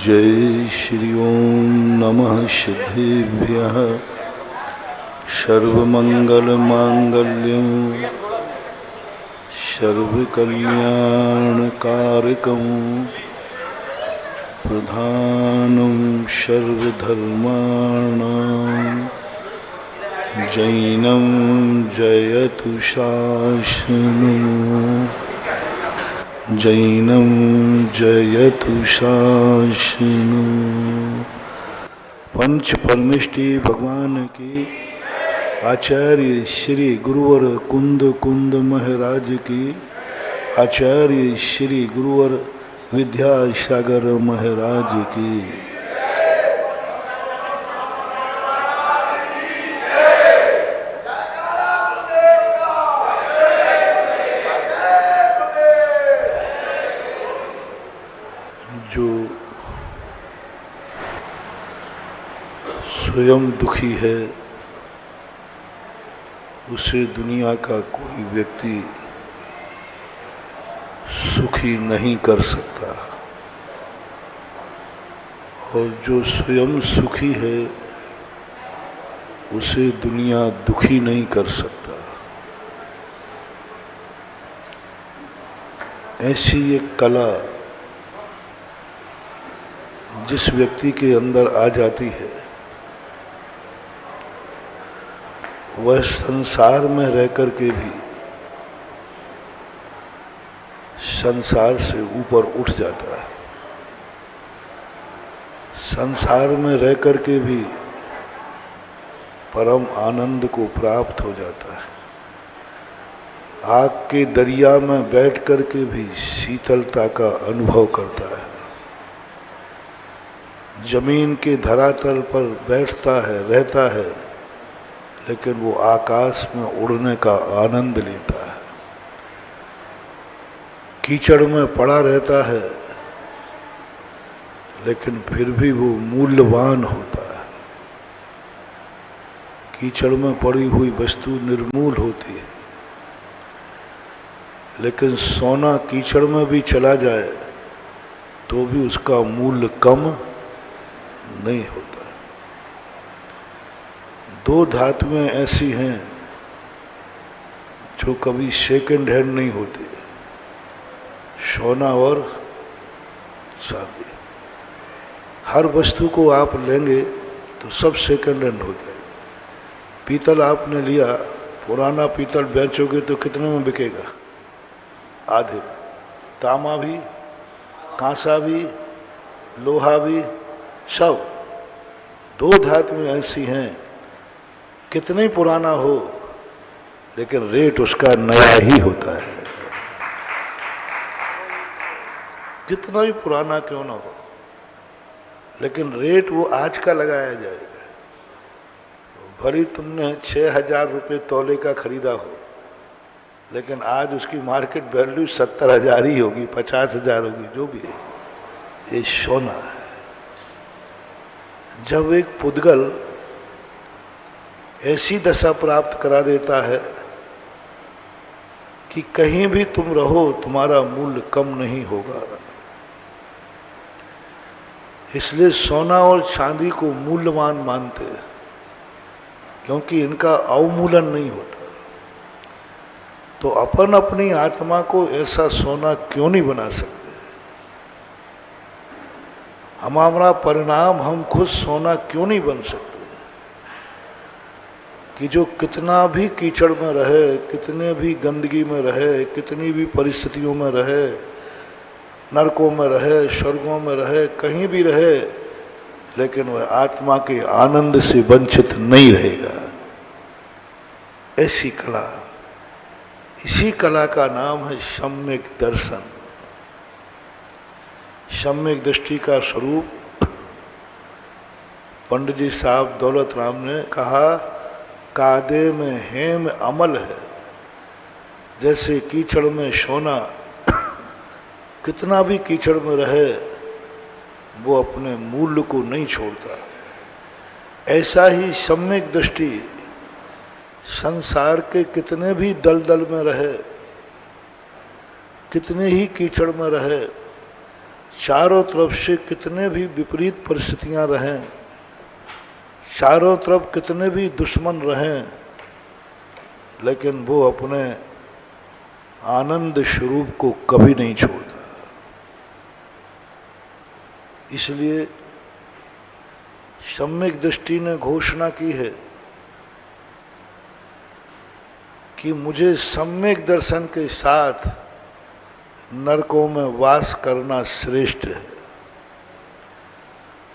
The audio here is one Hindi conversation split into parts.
जय श्री ओम नमः सिद्धेभ्यः सर्वमंगलमांगल्यं सर्वकल्याणकारकं प्रधानं सर्वधर्माणां जैनं जयतु शासनम् जैनं जयतु शासनम्। पंच परमेष्टि भगवान की, आचार्य श्री गुरुवर कुंद कुंद महाराज की, आचार्य श्री गुरुवर विद्यासागर महाराज की। जो स्वयं दुखी है उसे दुनिया का कोई व्यक्ति सुखी नहीं कर सकता, और जो स्वयं सुखी है उसे दुनिया दुखी नहीं कर सकता। ऐसी एक कला जिस व्यक्ति के अंदर आ जाती है वह संसार में रहकर के भी संसार से ऊपर उठ जाता है, संसार में रहकर के भी परम आनंद को प्राप्त हो जाता है, आग के दरिया में बैठ कर के भी शीतलता का अनुभव करता है, जमीन के धरातल पर बैठता है रहता है लेकिन वो आकाश में उड़ने का आनंद लेता है, कीचड़ में पड़ा रहता है लेकिन फिर भी वो मूल्यवान होता है। कीचड़ में पड़ी हुई वस्तु निर्मूल होती है, लेकिन सोना कीचड़ में भी चला जाए तो भी उसका मूल्य कम नहीं होता। दो धातुएं ऐसी हैं जो कभी सेकंड हैंड नहीं होती, सोना और चांदी। हर वस्तु को आप लेंगे तो सब सेकंड हैंड हो जाए। पीतल आपने लिया, पुराना पीतल बेचोगे तो कितने में बिकेगा? आधे में। तांबा भी, कांसा भी, लोहा भी, सब। दो धातुएं ऐसी हैं कितने पुराना हो लेकिन रेट उसका नया ही होता है, कितना भी पुराना क्यों ना हो लेकिन रेट वो आज का लगाया जाएगा। भरी तुमने 6,000 रुपये तौले का खरीदा हो लेकिन आज उसकी मार्केट वैल्यू 70,000 ही होगी, 50,000 होगी, जो भी है। ये सोना है। जब एक पुद्गल ऐसी दशा प्राप्त करा देता है कि कहीं भी तुम रहो तुम्हारा मूल्य कम नहीं होगा, इसलिए सोना और चांदी को मूल्यवान मानते हैं क्योंकि इनका अवमूल्यन नहीं होता। तो अपन अपनी आत्मा को ऐसा सोना क्यों नहीं बना सकते? हमारा परिणाम हम खुद सोना क्यों नहीं बन सकते कि जो कितना भी कीचड़ में रहे, कितने भी गंदगी में रहे, कितनी भी परिस्थितियों में रहे, नरकों में रहे, स्वर्गों में रहे, कहीं भी रहे, लेकिन वह आत्मा के आनंद से वंचित नहीं रहेगा। ऐसी कला, इसी कला का नाम है सम्यक दर्शन। सम्यक दृष्टि का स्वरूप पंडित जी साहब दौलत राम ने कहा, कादे में हेम अमल है। जैसे कीचड़ में सोना कितना भी कीचड़ में रहे वो अपने मूल्य को नहीं छोड़ता, ऐसा ही सम्यक दृष्टि संसार के कितने भी दलदल में रहे, कितने ही कीचड़ में रहे, चारों तरफ से कितने भी विपरीत परिस्थितियां रहें, चारों तरफ कितने भी दुश्मन रहें, लेकिन वो अपने आनंद स्वरूप को कभी नहीं छोड़ता। इसलिए सम्यक दृष्टि ने घोषणा की है कि मुझे सम्यक दर्शन के साथ नरकों में वास करना श्रेष्ठ है,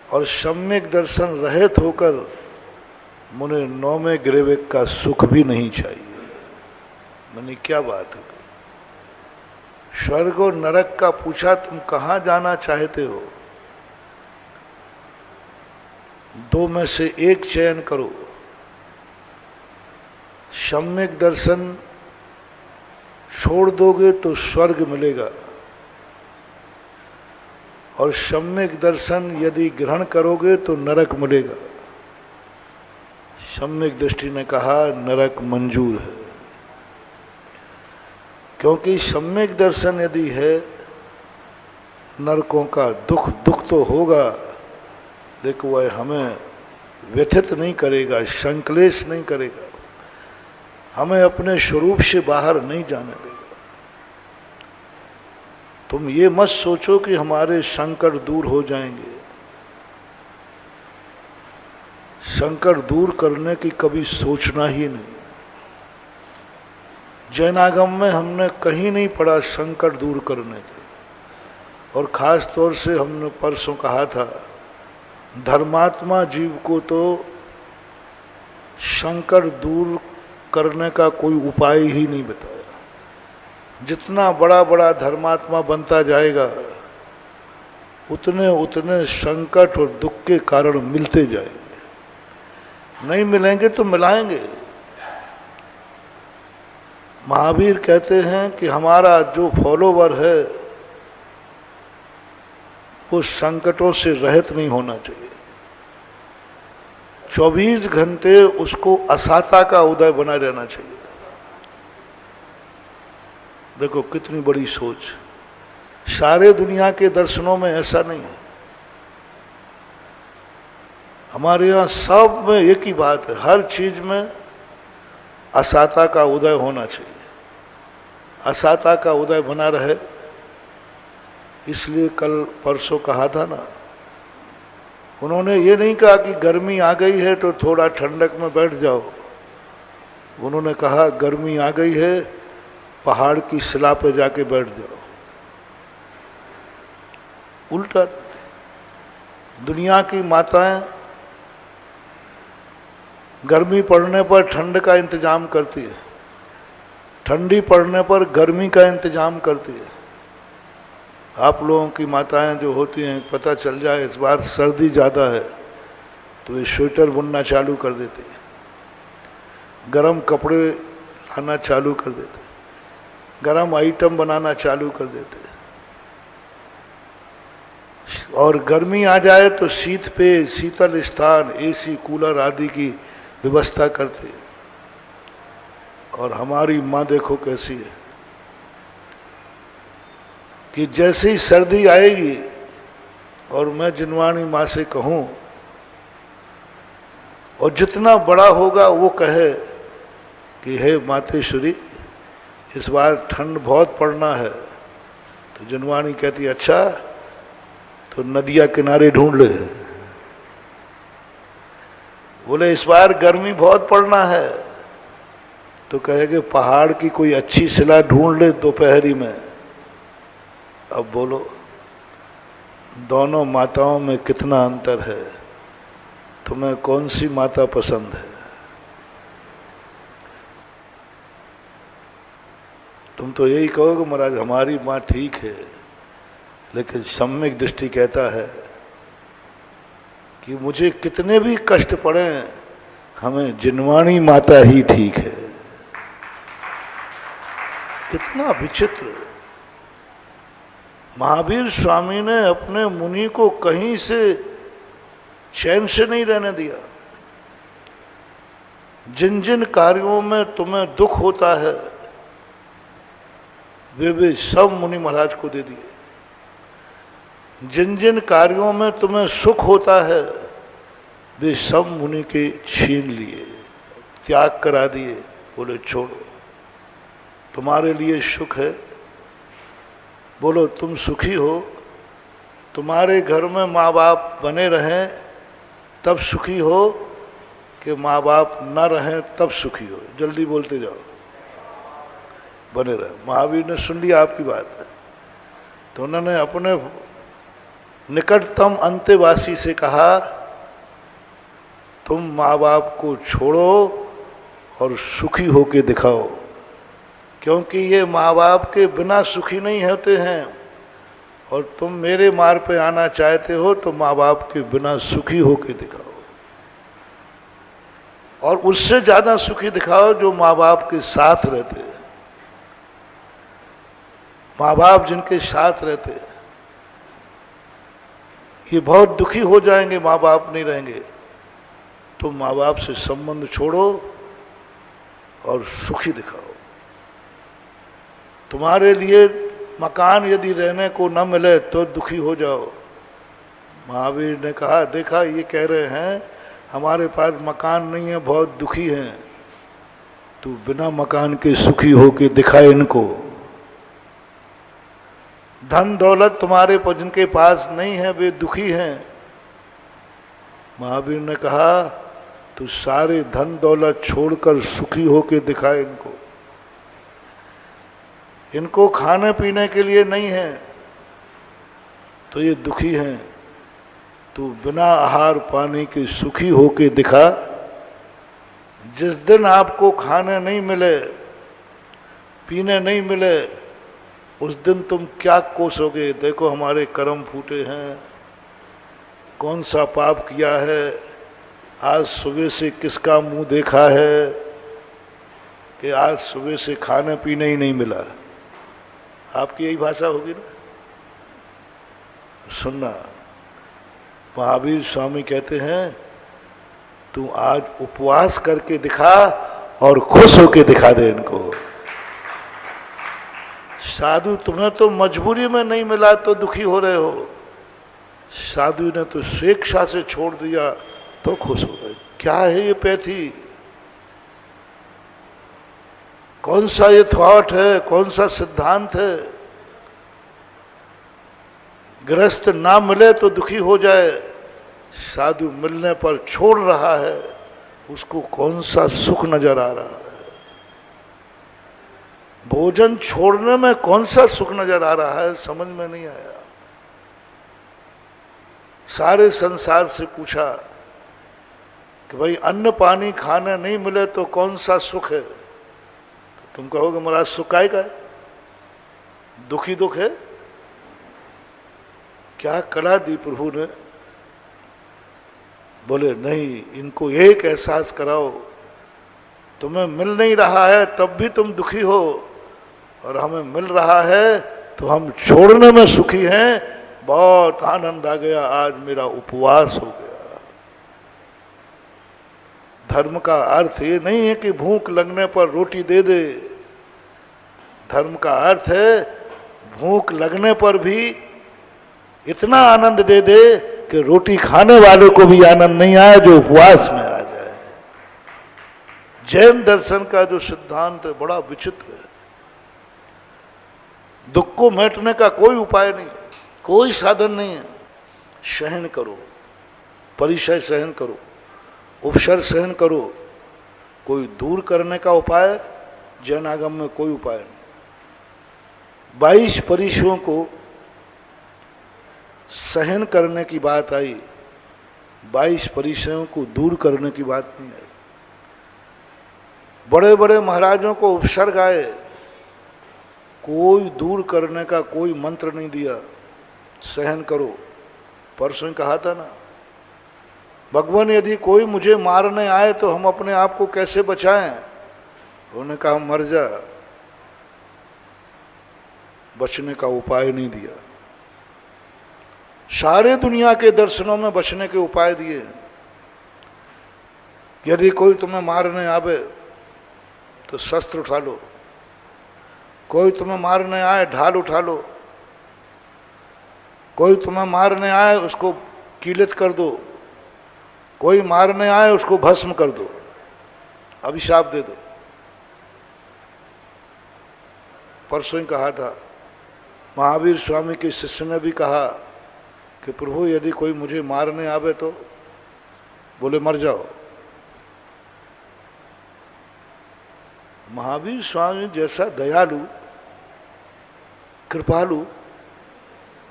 और सम्यक दर्शन रहित होकर मुझे नौवें ग्रेवेक का सुख भी नहीं चाहिए। मैंने क्या बात है, स्वर्ग और नरक का पूछा, तुम कहां जाना चाहते हो? दो में से एक चयन करो। सम्यक दर्शन छोड़ दोगे तो स्वर्ग मिलेगा, और सम्यक दर्शन यदि ग्रहण करोगे तो नरक मिलेगा। सम्यक दृष्टि ने कहा नरक मंजूर है, क्योंकि सम्यक दर्शन यदि है, नरकों का दुख तो होगा, लेकिन वह हमें व्यथित नहीं करेगा, संक्लेश नहीं करेगा, हमें अपने स्वरूप से बाहर नहीं जाने देगा। तुम ये मत सोचो कि हमारे संकट दूर हो जाएंगे। संकट दूर करने की कभी सोचना ही नहीं। जैनागम में हमने कहीं नहीं पढ़ा संकट दूर करने के, और खास तौर से हमने परसों कहा था, धर्मात्मा जीव को तो संकट दूर करने का कोई उपाय ही नहीं बताया। जितना बड़ा बड़ा धर्मात्मा बनता जाएगा, उतने उतने संकट और दुख के कारण मिलते जाएंगे। नहीं मिलेंगे तो मिलाएंगे। महावीर कहते हैं कि हमारा जो फॉलोवर है वो संकटों से रहित नहीं होना चाहिए। 24 घंटे उसको असाता का उदय बना रहना चाहिए। देखो कितनी बड़ी सोच। सारे दुनिया के दर्शनों में ऐसा नहीं है। हमारे यहाँ सब में एक ही बात है, हर चीज में असाता का उदय होना चाहिए। असाता का उदय बना रहे, इसलिए कल परसों कहा था ना, उन्होंने ये नहीं कहा कि गर्मी आ गई है तो थोड़ा ठंडक में बैठ जाओ। उन्होंने कहा गर्मी आ गई है, पहाड़ की शिला पे जाके बैठ जाओ। उल्टा दुनिया की माताएं गर्मी पड़ने पर ठंड का इंतजाम करती है, ठंडी पड़ने पर गर्मी का इंतजाम करती है। आप लोगों की माताएं जो होती हैं, पता चल जाए इस बार सर्दी ज़्यादा है तो वे स्वेटर बुनना चालू कर देते हैं, गरम कपड़े लाना चालू कर देते, गरम आइटम बनाना चालू कर देते, और गर्मी आ जाए तो शीत पे शीतल स्थान, एसी, कूलर आदि की व्यवस्था करते। और हमारी माँ देखो कैसी है कि जैसे ही सर्दी आएगी, और मैं जिनवाणी माँ से कहूँ, और जितना बड़ा होगा वो कहे कि हे मातेश्वरी इस बार ठंड बहुत पड़ना है, तो जिनवाणी कहती अच्छा तो नदिया किनारे ढूंढ ले। बोले इस बार गर्मी बहुत पड़ना है, तो कहेगे पहाड़ की कोई अच्छी शिला ढूंढ ले दोपहरी में। अब बोलो दोनों माताओं में कितना अंतर है, तुम्हें कौन सी माता पसंद है? तुम तो यही कहोगे महाराज हमारी माँ ठीक है, लेकिन सम्यक दृष्टि कहता है कि मुझे कितने भी कष्ट पड़े, हमें जिनवाणी माता ही ठीक है। कितना विचित्र। महावीर स्वामी ने अपने मुनि को कहीं से चैन से नहीं रहने दिया। जिन जिन कार्यों में तुम्हें दुख होता है वे सब मुनि महाराज को दे दिए। जिन जिन कार्यों में तुम्हें सुख होता है वे सब मुनि के छीन लिए, त्याग करा दिए। बोले छोड़ो, तुम्हारे लिए सुख है, बोलो तुम सुखी हो, तुम्हारे घर में माँ बाप बने रहें तब सुखी हो कि माँ बाप न रहें तब सुखी हो? जल्दी बोलते जाओ। बने रहे। महावीर ने सुन लिया आपकी बात, तो उन्होंने अपने निकटतम अंतेवासी से कहा तुम माँ बाप को छोड़ो और सुखी होके दिखाओ, क्योंकि ये माँ बाप के बिना सुखी नहीं होते हैं, और तुम मेरे मार्ग पे आना चाहते हो तो माँ बाप के बिना सुखी होके दिखाओ, और उससे ज्यादा सुखी दिखाओ जो माँ बाप के साथ रहते हैं। माँ बाप जिनके साथ रहते हैं ये बहुत दुखी हो जाएंगे, माँ बाप नहीं रहेंगे। तुम माँ बाप से संबंध छोड़ो और सुखी दिखाओ। तुम्हारे लिए मकान यदि रहने को न मिले तो दुखी हो जाओ। महावीर ने कहा देखा ये कह रहे हैं हमारे पास मकान नहीं है, बहुत दुखी हैं, तू बिना मकान के सुखी होके दिखा इनको। धन दौलत तुम्हारे पर जिनके पास नहीं है वे दुखी हैं। महावीर ने कहा तू सारे धन दौलत छोड़कर सुखी होके दिखा इनको। इनको खाने पीने के लिए नहीं है तो ये दुखी हैं, तू बिना आहार पानी के सुखी होके दिखा। जिस दिन आपको खाने नहीं मिले, पीने नहीं मिले, उस दिन तुम क्या कोसोगे? देखो हमारे कर्म फूटे हैं, कौन सा पाप किया है, आज सुबह से किसका मुंह देखा है कि आज सुबह से खाने पीने ही नहीं मिला। आपकी यही भाषा होगी ना। सुनना, महावीर स्वामी कहते हैं तू आज उपवास करके दिखा और खुश होके दिखा दे इनको। साधु तुम्हें तो मजबूरी में नहीं मिला तो दुखी हो रहे हो, साधु ने तो स्वेच्छा से छोड़ दिया तो खुश हो गए। क्या है ये पैथी? कौन सा ये थॉट है, कौन सा सिद्धांत है? गृहस्थ ना मिले तो दुखी हो जाए, साधु मिलने पर छोड़ रहा है, उसको कौन सा सुख नजर आ रहा है? भोजन छोड़ने में कौन सा सुख नजर आ रहा है? समझ में नहीं आया। सारे संसार से पूछा कि भाई अन्न पानी खाने नहीं मिले तो कौन सा सुख है? तो तुम कहोगे महाराज सुख काय का है, दुखी दुख है। क्या कला दी प्रभु ने? बोले नहीं, इनको एक एहसास कराओ, तुम्हें मिल नहीं रहा है तब भी तुम दुखी हो, और हमें मिल रहा है तो हम छोड़ने में सुखी हैं। बहुत आनंद आ गया, आज मेरा उपवास हो गया। धर्म का अर्थ ये नहीं है कि भूख लगने पर रोटी दे दे। धर्म का अर्थ है भूख लगने पर भी इतना आनंद दे दे कि रोटी खाने वाले को भी आनंद नहीं आए जो उपवास में आ जाए। जैन दर्शन का जो सिद्धांत है बड़ा विचित्र है। दुख को मिटने का कोई उपाय नहीं, कोई साधन नहीं है। सहन करो, परिचय सहन करो, उपसर सहन करो। कोई दूर करने का उपाय जैन आगम में कोई उपाय नहीं। 22 परिचयों को सहन करने की बात आई, 22 परिचयों को दूर करने की बात नहीं आई। बड़े बड़े महाराजों को उपसर्ग आए, कोई दूर करने का कोई मंत्र नहीं दिया। सहन करो। परसों कहा था ना, भगवान यदि कोई मुझे मारने आए तो हम अपने आप को कैसे बचाएं? उन्होंने कहा मर जा। बचने का उपाय नहीं दिया। सारे दुनिया के दर्शनों में बचने के उपाय दिए। यदि कोई तुम्हें मारने आवे तो शस्त्र उठा लो, कोई तुम्हें मारने आए ढाल उठा लो, कोई तुम्हें मारने आए उसको कीलित कर दो, कोई मारने आए उसको भस्म कर दो, अभिशाप दे दो। परसों ही कहा था, महावीर स्वामी के शिष्य ने भी कहा कि प्रभु यदि कोई मुझे मारने आवे तो, बोले मर जाओ। महावीर स्वामी जैसा दयालु, कृपालु,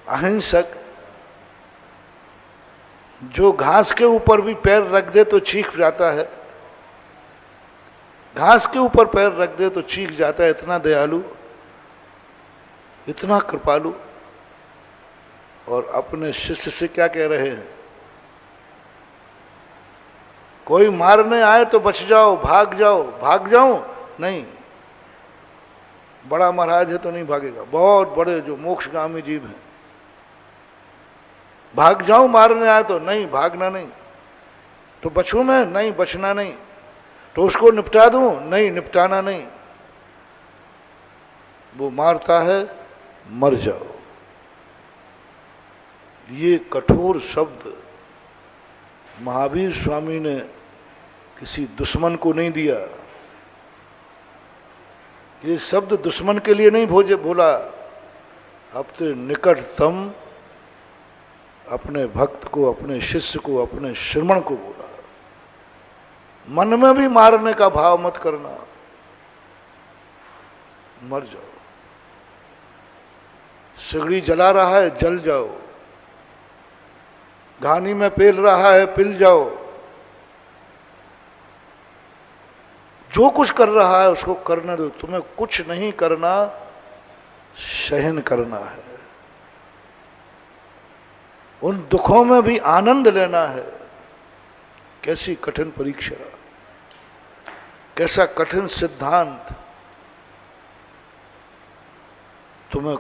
अहिंसक, जो घास के ऊपर भी पैर रख दे तो चीख जाता है, घास के ऊपर पैर रख दे तो चीख जाता है, इतना दयालु, इतना कृपालु, और अपने शिष्य से क्या कह रहे हैं? कोई मारने आए तो बच जाओ, भाग जाओ। भाग जाओ नहीं, बड़ा महाराज है तो नहीं भागेगा, बहुत बड़े जो मोक्षगामी जीव हैं। भाग जाऊं मारने आए तो, नहीं भागना नहीं। तो बचूं मैं, नहीं बचना नहीं। तो उसको निपटा दूं, नहीं निपटाना नहीं। वो मारता है, मर जाओ। ये कठोर शब्द महावीर स्वामी ने किसी दुश्मन को नहीं दिया। ये शब्द दुश्मन के लिए नहीं बोला, अपने निकटतम अपने भक्त को, अपने शिष्य को, अपने श्रमण को बोला। मन में भी मारने का भाव मत करना, मर जाओ। सिगड़ी जला रहा है, जल जाओ। घानी में पेल रहा है, पिल जाओ। जो कुछ कर रहा है उसको करने दो। तुम्हें कुछ नहीं करना, सहन करना है। उन दुखों में भी आनंद लेना है। कैसी कठिन परीक्षा, कैसा कठिन सिद्धांत। तुम्हें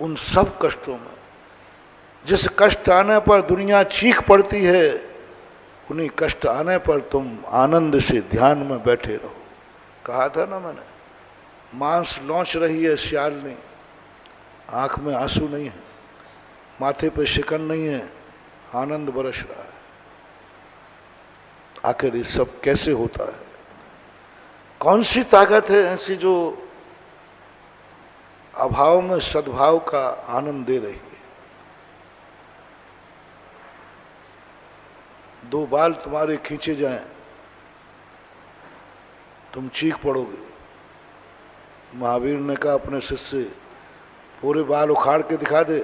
उन सब कष्टों में, जिस कष्ट आने पर दुनिया चीख पड़ती है, उन्हीं कष्ट आने पर तुम आनंद से ध्यान में बैठे रहो। कहा था ना मैंने, मांस लौंच रही है सियालनी, आंख में आंसू नहीं है, माथे पे शिकन नहीं है, आनंद बरस रहा है। आखिर ये सब कैसे होता है? कौन सी ताकत है ऐसी जो अभाव में सद्भाव का आनंद दे रही है? दो बाल तुम्हारे खींचे जाएं, तुम चीख पड़ोगे। महावीर ने कहा अपने शिष्य से, पूरे बाल उखाड़ के दिखा दे,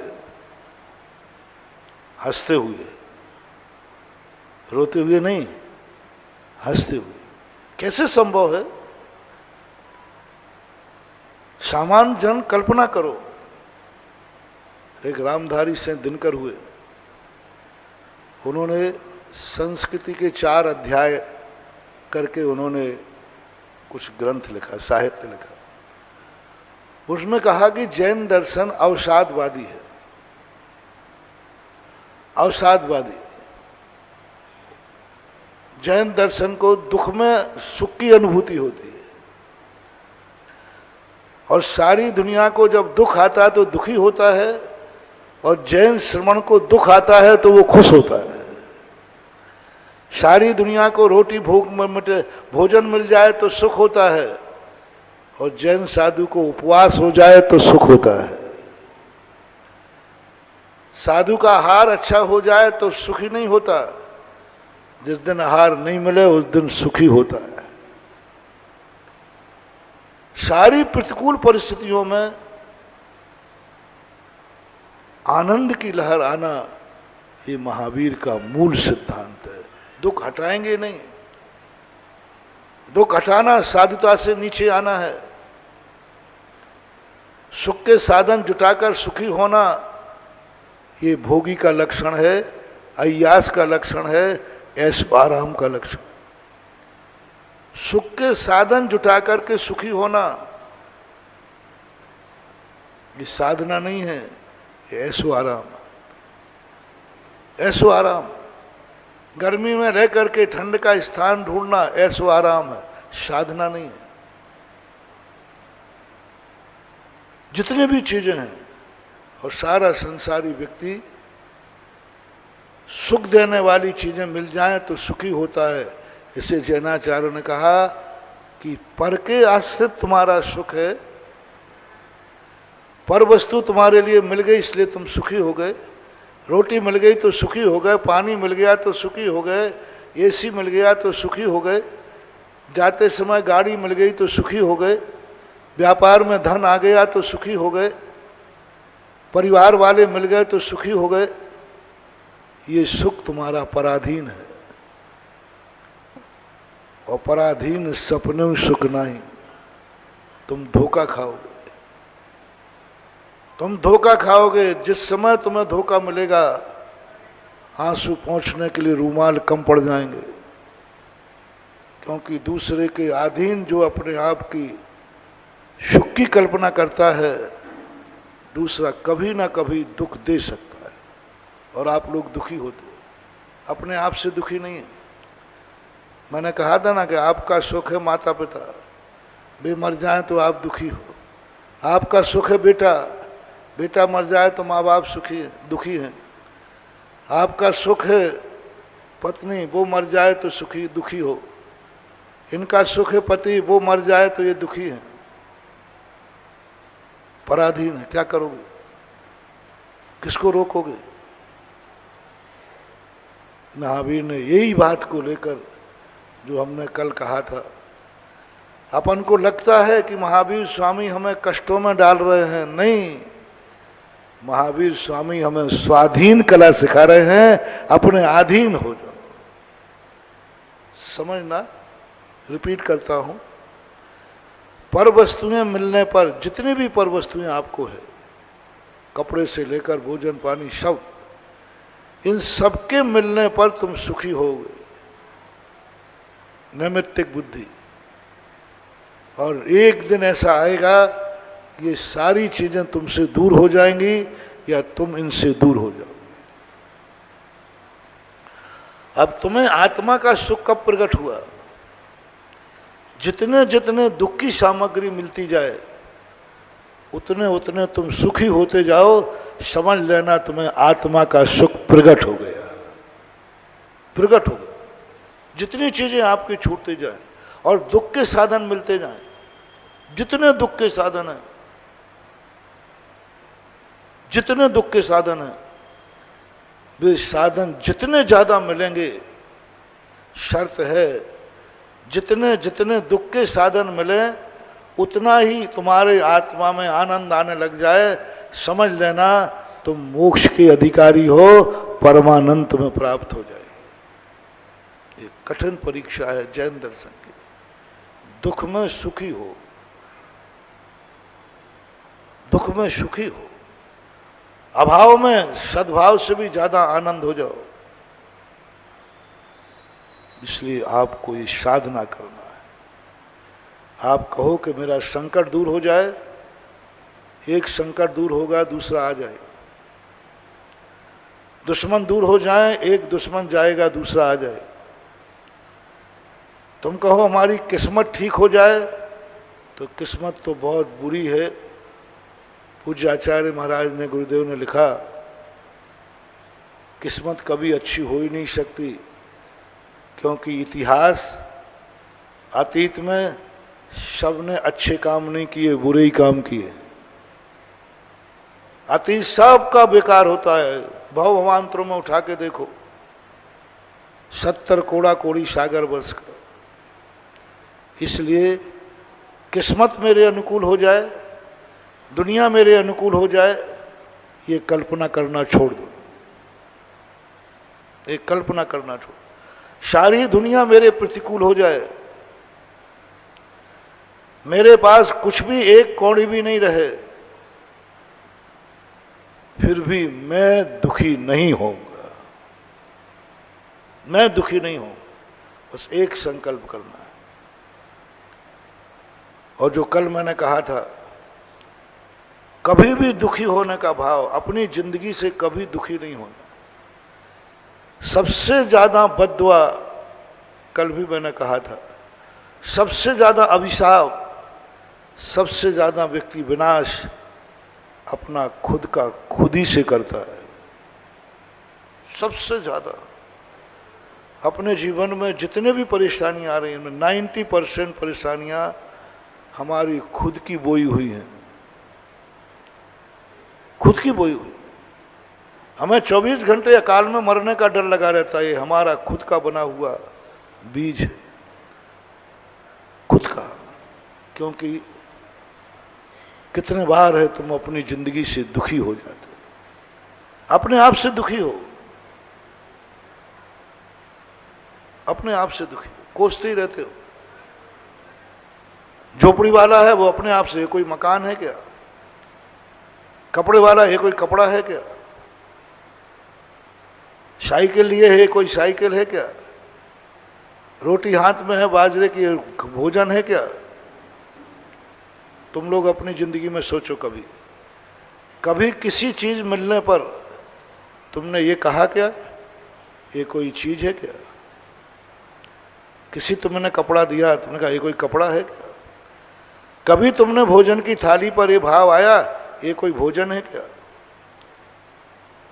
हंसते हुए, रोते हुए नहीं, हंसते हुए। कैसे संभव है? सामान्य जन कल्पना करो। एक रामधारी से दिनकर हुए, उन्होंने संस्कृति के 4 अध्याय करके उन्होंने कुछ ग्रंथ लिखा, साहित्य लिखा। उसमें कहा कि जैन दर्शन अवसादवादी है। अवसादवादी, जैन दर्शन को दुख में सुख की अनुभूति होती है, और सारी दुनिया को जब दुख आता है तो दुखी होता है, और जैन श्रमण को दुख आता है तो वो खुश होता है। सारी दुनिया को रोटी भूख में मिटे, भोजन मिल जाए तो सुख होता है, और जैन साधु को उपवास हो जाए तो सुख होता है। साधु का आहार अच्छा हो जाए तो सुखी नहीं होता, जिस दिन आहार नहीं मिले उस दिन सुखी होता है। सारी प्रतिकूल परिस्थितियों में आनंद की लहर आना, ये महावीर का मूल सिद्धांत है। दुख हटाएंगे नहीं, दुख हटाना साधुता से नीचे आना है। सुख के साधन जुटाकर सुखी होना, ये भोगी का लक्षण है, अय्यास का लक्षण है, ऐशो आराम का लक्षण। सुख के साधन जुटा करके सुखी होना, ये साधना नहीं है, ये ऐशो आराम। ऐशो आराम, गर्मी में रह करके ठंड का स्थान ढूंढना ऐशो आराम है, साधना नहीं है। जितनी भी चीजें हैं, और सारा संसारी व्यक्ति सुख देने वाली चीजें मिल जाएं तो सुखी होता है। इसे जैनाचार्य ने कहा कि पर के आश्रित तुम्हारा सुख है, पर वस्तु तुम्हारे लिए मिल गई इसलिए तुम सुखी हो गए। रोटी मिल गई तो सुखी हो गए, पानी मिल गया तो सुखी हो गए, एसी मिल गया तो सुखी हो गए, जाते समय गाड़ी मिल गई तो सुखी हो गए, व्यापार में धन आ गया तो सुखी हो गए, परिवार वाले मिल गए तो सुखी हो गए। ये सुख तुम्हारा पराधीन है, और पराधीन सपने में सुख नहीं। तुम धोखा खाओगे, तुम धोखा खाओगे। जिस समय तुम्हें धोखा मिलेगा, आंसू पहुंचने के लिए रूमाल कम पड़ जाएंगे, क्योंकि दूसरे के अधीन जो अपने आप की सुख की कल्पना करता है, दूसरा कभी ना कभी दुख दे सकता है, और आप लोग दुखी होते हो, अपने आप से दुखी नहीं है। मैंने कहा था ना कि आपका सुख है माता पिता, वे मर जाए तो आप दुखी हो। आपका सुख है बेटा, बेटा मर जाए तो माँ बाप सुखी है, दुखी हैं। आपका सुख है पत्नी, वो मर जाए तो सुखी दुखी हो। इनका सुख है पति, वो मर जाए तो ये दुखी हैं, पराधीन है। क्या करोगे, किसको रोकोगे? महावीर ने यही बात को लेकर, जो हमने कल कहा था, अपन को लगता है कि महावीर स्वामी हमें कष्टों में डाल रहे हैं, नहीं, महावीर स्वामी हमें स्वाधीन कला सिखा रहे हैं। अपने अधीन हो जाओ। समझना, रिपीट करता हूं, पर वस्तुएं मिलने पर, जितनी भी पर वस्तुएं आपको है, कपड़े से लेकर भोजन पानी सब, इन सबके मिलने पर तुम सुखी होगे, नैमित्तिक बुद्धि। और एक दिन ऐसा आएगा, ये सारी चीजें तुमसे दूर हो जाएंगी या तुम इनसे दूर हो जाओगे। अब तुम्हें आत्मा का सुख कब प्रकट हुआ? जितने जितने दुख की सामग्री मिलती जाए, उतने उतने तुम सुखी होते जाओ। समझ लेना, तुम्हें आत्मा का सुख प्रकट हो गया, प्रकट हो गया। जितनी चीजें आपकी छूटती जाए और दुख के साधन मिलते जाएं, जितने दुख के साधन हैं, जितने दुख के साधन हैं, वे साधन जितने ज्यादा मिलेंगे, शर्त है जितने जितने दुख के साधन मिले, उतना ही तुम्हारे आत्मा में आनंद आने लग जाए। समझ लेना, तुम मोक्ष के अधिकारी हो, परमानंद में प्राप्त हो जाए। ये कठिन परीक्षा है जैन दर्शन की। दुख में सुखी हो, दुख में सुखी हो, अभाव में सद्भाव से भी ज्यादा आनंद हो जाओ। इसलिए आपको ये साधना करना है। आप कहो कि मेरा संकट दूर हो जाए, एक संकट दूर होगा दूसरा आ जाएगा। दुश्मन दूर हो जाए, एक दुश्मन जाएगा दूसरा आ जाएगा। तुम कहो हमारी किस्मत ठीक हो जाए, तो किस्मत तो बहुत बुरी है। पूज्य आचार्य महाराज ने, गुरुदेव ने लिखा, किस्मत कभी अच्छी हो ही नहीं सकती, क्योंकि इतिहास, अतीत में सबने अच्छे काम नहीं किए, बुरे ही काम किए। अतीत सबका बेकार होता है। भव भवांतरों में उठा के देखो, 70 कोड़ा कोड़ी सागर वर्ष का। इसलिए किस्मत मेरे अनुकूल हो जाए, दुनिया मेरे अनुकूल हो जाए, ये कल्पना करना छोड़ दो। एक कल्पना करना छोड़, सारी दुनिया मेरे प्रतिकूल हो जाए, मेरे पास कुछ भी एक कौड़ी भी नहीं रहे, फिर भी मैं दुखी नहीं होऊंगा, मैं दुखी नहीं होऊंगा। बस एक संकल्प करना है। और जो कल मैंने कहा था, कभी भी दुखी होने का भाव, अपनी जिंदगी से कभी दुखी नहीं होना। सबसे ज्यादा बद्दुआ, कल भी मैंने कहा था, सबसे ज्यादा अभिशाप, सबसे ज्यादा व्यक्ति विनाश अपना खुद का खुद ही से करता है। सबसे ज्यादा अपने जीवन में जितने भी परेशानियां आ रही हैं, 90% परेशानियां हमारी खुद की बोई हुई हैं, खुद की बोई हुई। हमें 24 घंटे अकाल में मरने का डर लगा रहता है, ये हमारा खुद का बना हुआ बीज है, खुद का। क्योंकि कितने बार है तुम अपनी जिंदगी से दुखी हो जाते हो, अपने आप से दुखी हो, अपने आप से दुखी हो, कोसते ही रहते हो। झोपड़ी वाला है वो अपने आप से, कोई मकान है क्या? कपड़े वाला है, कोई कपड़ा है क्या? साइकिल लिए है, कोई साइकिल है क्या? रोटी हाथ में है, बाजरे की भोजन है क्या? तुम लोग अपनी जिंदगी में सोचो, कभी कभी किसी चीज मिलने पर तुमने ये कहा क्या ये कोई चीज है क्या? किसी तुमने कपड़ा दिया, तुमने कहा ये कोई कपड़ा है क्या? कभी तुमने भोजन की थाली पर ये भाव आया ये कोई भोजन है क्या?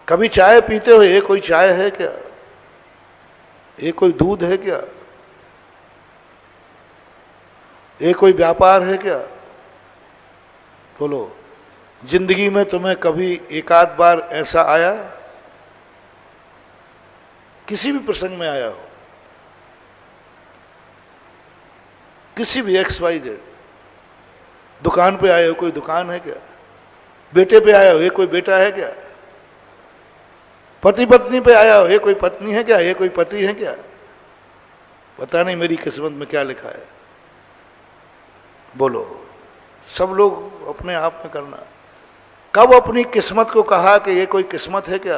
कभी चाय पीते हो ये कोई चाय है क्या? ये कोई दूध है क्या? ये कोई व्यापार है क्या? बोलो, जिंदगी में तुम्हें कभी एक आध बार ऐसा आया? किसी भी प्रसंग में आया हो, किसी भी XYZ, दुकान पे आए हो, कोई दुकान है क्या? बेटे पे आया हो, ये कोई बेटा है क्या? पति पत्नी पे आया हो, ये कोई पत्नी है क्या? ये कोई पति है क्या? पता नहीं मेरी किस्मत में क्या लिखा है। बोलो, सब लोग अपने आप में करना। कब अपनी किस्मत को कहा कि ये कोई किस्मत है क्या?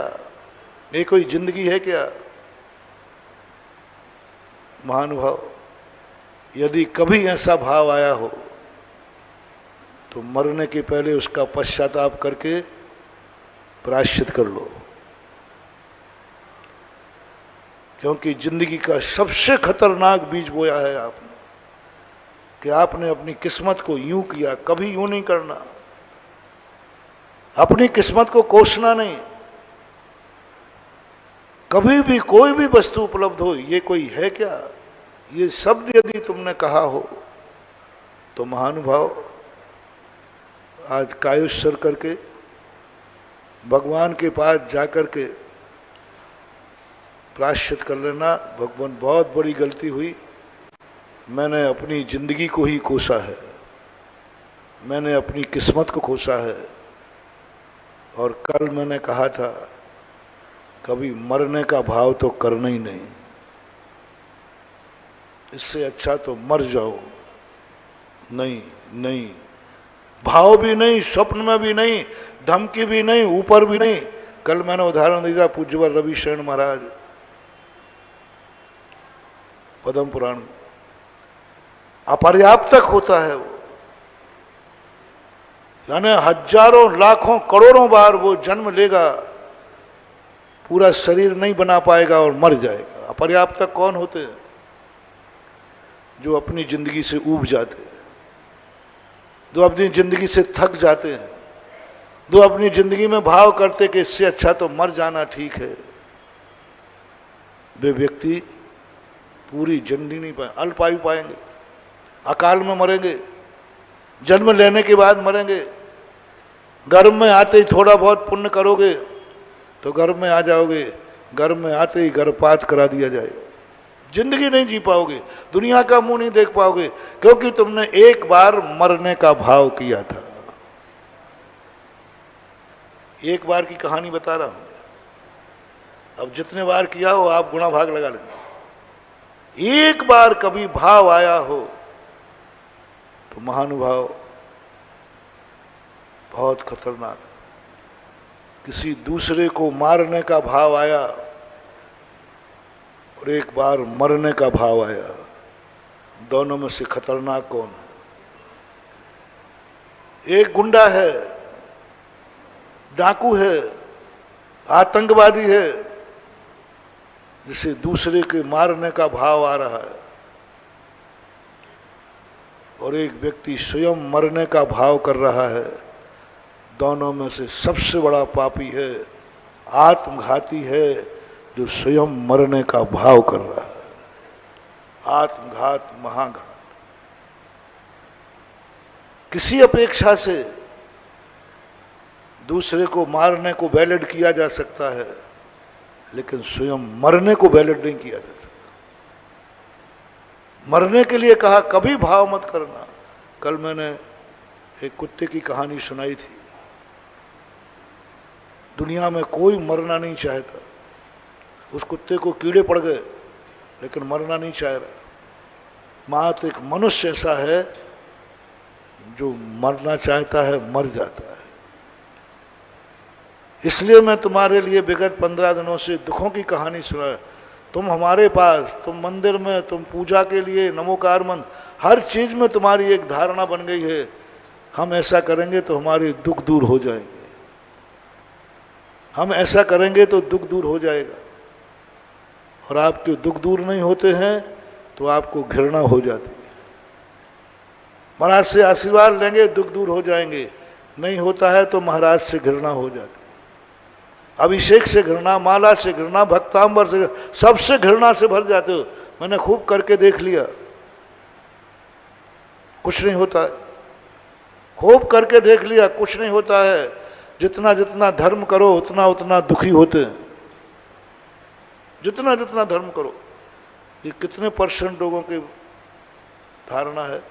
ये कोई जिंदगी है क्या? महानुभाव, यदि कभी ऐसा भाव आया हो तो मरने के पहले उसका पश्चाताप करके प्रायश्चित कर लो। क्योंकि जिंदगी का सबसे खतरनाक बीज बोया है आपने, कि आपने अपनी किस्मत को यूं किया। कभी यूं नहीं करना, अपनी किस्मत को कोसना नहीं। कभी भी कोई भी वस्तु उपलब्ध हो, ये कोई है क्या, ये शब्द यदि तुमने कहा हो तो महानुभाव आज कायुस्सर करके भगवान के पास जाकर के प्रायश्चित कर लेना। भगवान, बहुत बड़ी गलती हुई, मैंने अपनी जिंदगी को ही कोसा है, मैंने अपनी किस्मत को कोसा है। और कल मैंने कहा था कभी मरने का भाव तो करना ही नहीं, इससे अच्छा तो मर जाओ। नहीं नहीं, भाव भी नहीं, स्वप्न में भी नहीं, धमकी भी नहीं, ऊपर भी नहीं। कल मैंने उदाहरण दिया पूज्यवर रवि शरण महाराज, पद्म पुराण में। अपर्याप्तक होता है वो, यानी हजारों लाखों करोड़ों बार वो जन्म लेगा, पूरा शरीर नहीं बना पाएगा और मर जाएगा। अपर्याप्तक कौन होते हैं? जो अपनी जिंदगी से ऊब जाते हैं, जो अपनी जिंदगी से थक जाते हैं, जो अपनी जिंदगी में भाव करते कि इससे अच्छा तो मर जाना ठीक है। वे व्यक्ति पूरी जिंदगी नहीं पाए, अल्पायु पाएंगे, अकाल में मरेंगे, जन्म लेने के बाद मरेंगे। गर्भ में आते ही थोड़ा बहुत पुण्य करोगे तो गर्भ में आ जाओगे, गर्भ में आते ही गर्भपात करा दिया जाए, जिंदगी नहीं जी पाओगे, दुनिया का मुंह नहीं देख पाओगे, क्योंकि तुमने एक बार मरने का भाव किया था। एक बार की कहानी बता रहा हूं, अब जितने बार किया हो आप गुणा भाग लगा लेंगे। एक बार कभी भाव आया हो तो महानुभाव बहुत खतरनाक। किसी दूसरे को मारने का भाव आया और एक बार मरने का भाव आया, दोनों में से खतरनाक कौन है? एक गुंडा है, डाकू है, आतंकवादी है, जिसे दूसरे के मारने का भाव आ रहा है, और एक व्यक्ति स्वयं मरने का भाव कर रहा है, दोनों में से सबसे बड़ा पापी है, आत्मघाती है, जो स्वयं मरने का भाव कर रहा है। आत्मघात महाघात। किसी अपेक्षा से दूसरे को मारने को वैलिड किया जा सकता है, लेकिन स्वयं मरने को वैलिड नहीं किया जा सकता। मरने के लिए कहा, कभी भाव मत करना। कल मैंने एक कुत्ते की कहानी सुनाई थी। दुनिया में कोई मरना नहीं चाहता। उस कुत्ते को कीड़े पड़ गए, लेकिन मरना नहीं चाह रहा। मात्र एक मनुष्य ऐसा है जो मरना चाहता है, मर जाता है। इसलिए मैं तुम्हारे लिए विगत 15 दिनों से दुखों की कहानी सुना। तुम हमारे पास, तुम मंदिर में, तुम पूजा के लिए नमोकार मंत्र, हर चीज में तुम्हारी एक धारणा बन गई है, हम ऐसा करेंगे तो हमारे दुख दूर हो जाएंगे, हम ऐसा करेंगे तो दुख दूर हो जाएगा। और आपके दुख दूर नहीं होते हैं तो आपको घृणा हो जाती है। महाराज से आशीर्वाद लेंगे, दुख दूर हो जाएंगे। नहीं होता है तो महाराज से घृणा हो जाती है। अभिषेक से घृणा, माला से घृणा, भक्तांबर से, सबसे घृणा से भर जाते हो। मैंने खूब करके देख लिया, कुछ नहीं होता है। खूब करके देख लिया, कुछ नहीं होता है। जितना जितना धर्म करो उतना उतना दुखी होते हैं। जितना जितना धर्म करो। ये कितने % लोगों की धारणा है?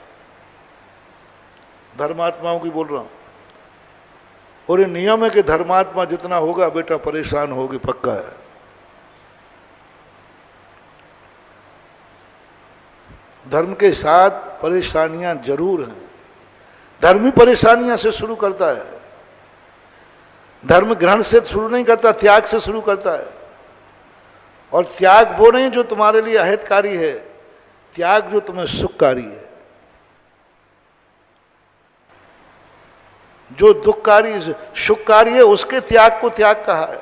धर्मात्माओं की बोल रहा हूं। और ये नियम है कि धर्मात्मा जितना होगा बेटा परेशान होगी, पक्का है। धर्म के साथ परेशानियां जरूर हैं। धर्म ही परेशानियां से शुरू करता है। धर्म ग्रहण से शुरू नहीं करता, त्याग से शुरू करता है। और त्याग वो नहीं जो तुम्हारे लिए अहितकारी है, त्याग जो तुम्हें सुखकारी है। जो दुखकारी सुखकारी है, उसके त्याग को त्याग कहा है।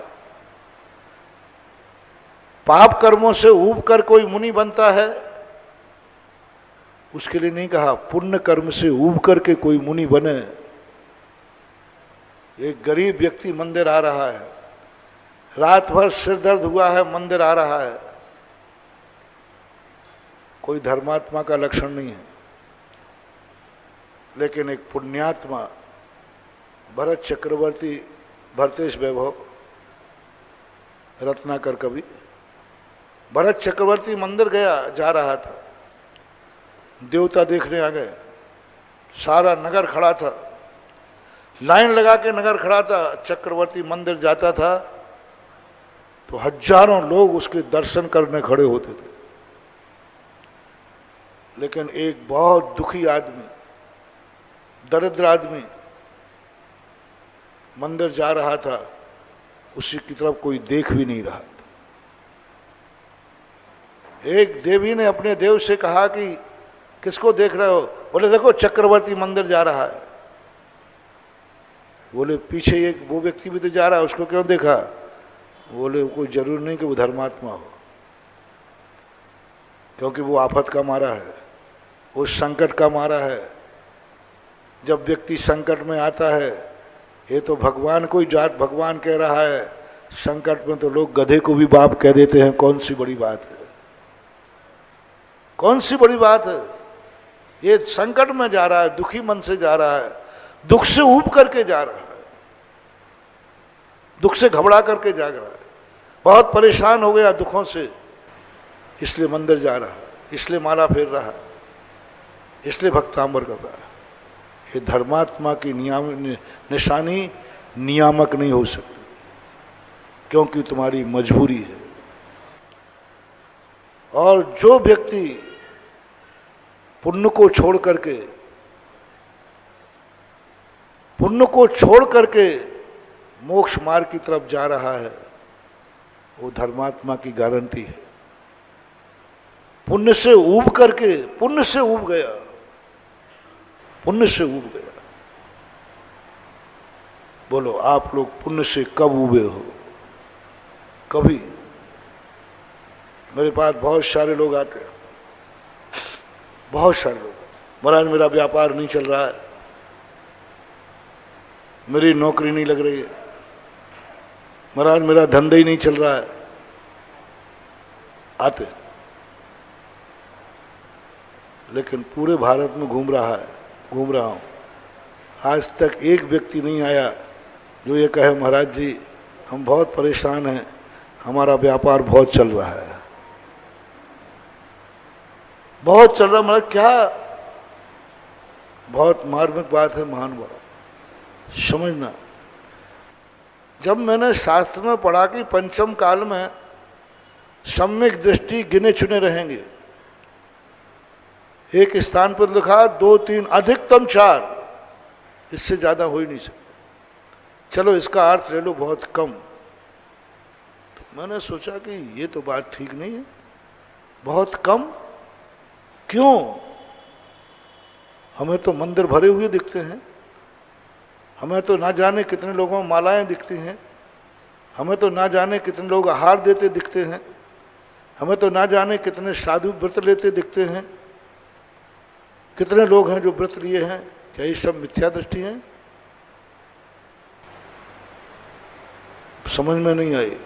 पाप कर्मों से ऊब कर कोई मुनि बनता है, उसके लिए नहीं कहा। पुण्य कर्म से ऊब करके कोई मुनि बने। एक गरीब व्यक्ति मंदिर आ रहा है, रात भर सिर दर्द हुआ है, मंदिर आ रहा है, कोई धर्मात्मा का लक्षण नहीं है। लेकिन एक पुण्यात्मा भरत चक्रवर्ती, भरतेश वैभव, रत्नाकर कवि, भरत चक्रवर्ती मंदिर गया, जा रहा था, देवता देखने आ गए। सारा नगर खड़ा था, लाइन लगा के नगर खड़ा था। चक्रवर्ती मंदिर जाता था तो हजारों लोग उसके दर्शन करने खड़े होते थे। लेकिन एक बहुत दुखी आदमी, दरिद्र आदमी मंदिर जा रहा था, उसी की तरफ कोई देख भी नहीं रहा था। एक देवी ने अपने देव से कहा कि किसको देख रहे हो? बोले देखो चक्रवर्ती मंदिर जा रहा है। बोले पीछे एक वो व्यक्ति भी तो जा रहा है, उसको क्यों देखा? बोले कोई जरूर नहीं कि वो धर्मात्मा हो, क्योंकि वो आफत का मारा है, वो संकट का मारा है। जब व्यक्ति संकट में आता है, ये तो भगवान को ही जात भगवान कह रहा है, संकट में तो लोग गधे को भी बाप कह देते हैं। कौन सी बड़ी बात है? कौन सी बड़ी बात है? ये संकट में जा रहा है, दुखी मन से जा रहा है, दुख से ऊब करके जा रहा है, दुख से घबरा करके जाग रहा है, बहुत परेशान हो गया दुखों से, इसलिए मंदिर जा रहा है, इसलिए माला फेर रहा है, इसलिए भक्तांबर कर रहा है। ये धर्मात्मा की निशानी नियामक नहीं हो सकती, क्योंकि तुम्हारी मजबूरी है। और जो व्यक्ति पुण्य को छोड़ करके मोक्ष मार्ग की तरफ जा रहा है, वो धर्मात्मा की गारंटी है। पुण्य से ऊब करके, पुण्य से ऊब गया, पुण्य से ऊब गया। बोलो आप लोग पुण्य से कब ऊबे हो? कभी? मेरे पास बहुत सारे लोग आते हैं, बहुत सारे लोग। महाराज मेरा व्यापार नहीं चल रहा है, मेरी नौकरी नहीं लग रही है, महाराज मेरा धंधा ही नहीं चल रहा है, आते। लेकिन पूरे भारत में घूम रहा हूं, आज तक एक व्यक्ति नहीं आया जो ये कहे महाराज जी हम बहुत परेशान हैं, हमारा व्यापार बहुत चल रहा है, बहुत चल रहा। मतलब क्या, बहुत मार्मिक बात है महानुभाव, समझना। जब मैंने शास्त्र में पढ़ा कि पंचम काल में सम्यक दृष्टि गिने चुने रहेंगे, एक स्थान पर लिखा 2 3 अधिकतम 4, इससे ज्यादा हो ही नहीं सकता। चलो इसका अर्थ ले लो बहुत कम। तो मैंने सोचा कि ये तो बात ठीक नहीं है, बहुत कम क्यों? हमें तो मंदिर भरे हुए दिखते हैं, हमें तो ना जाने कितने लोगों में मालाएं दिखती हैं, हमें तो ना जाने कितने लोग आहार देते दिखते हैं, हमें तो ना जाने कितने साधु व्रत लेते दिखते हैं, कितने लोग हैं जो व्रत लिए हैं। क्या ये सब मिथ्या दृष्टि है? समझ में नहीं आई।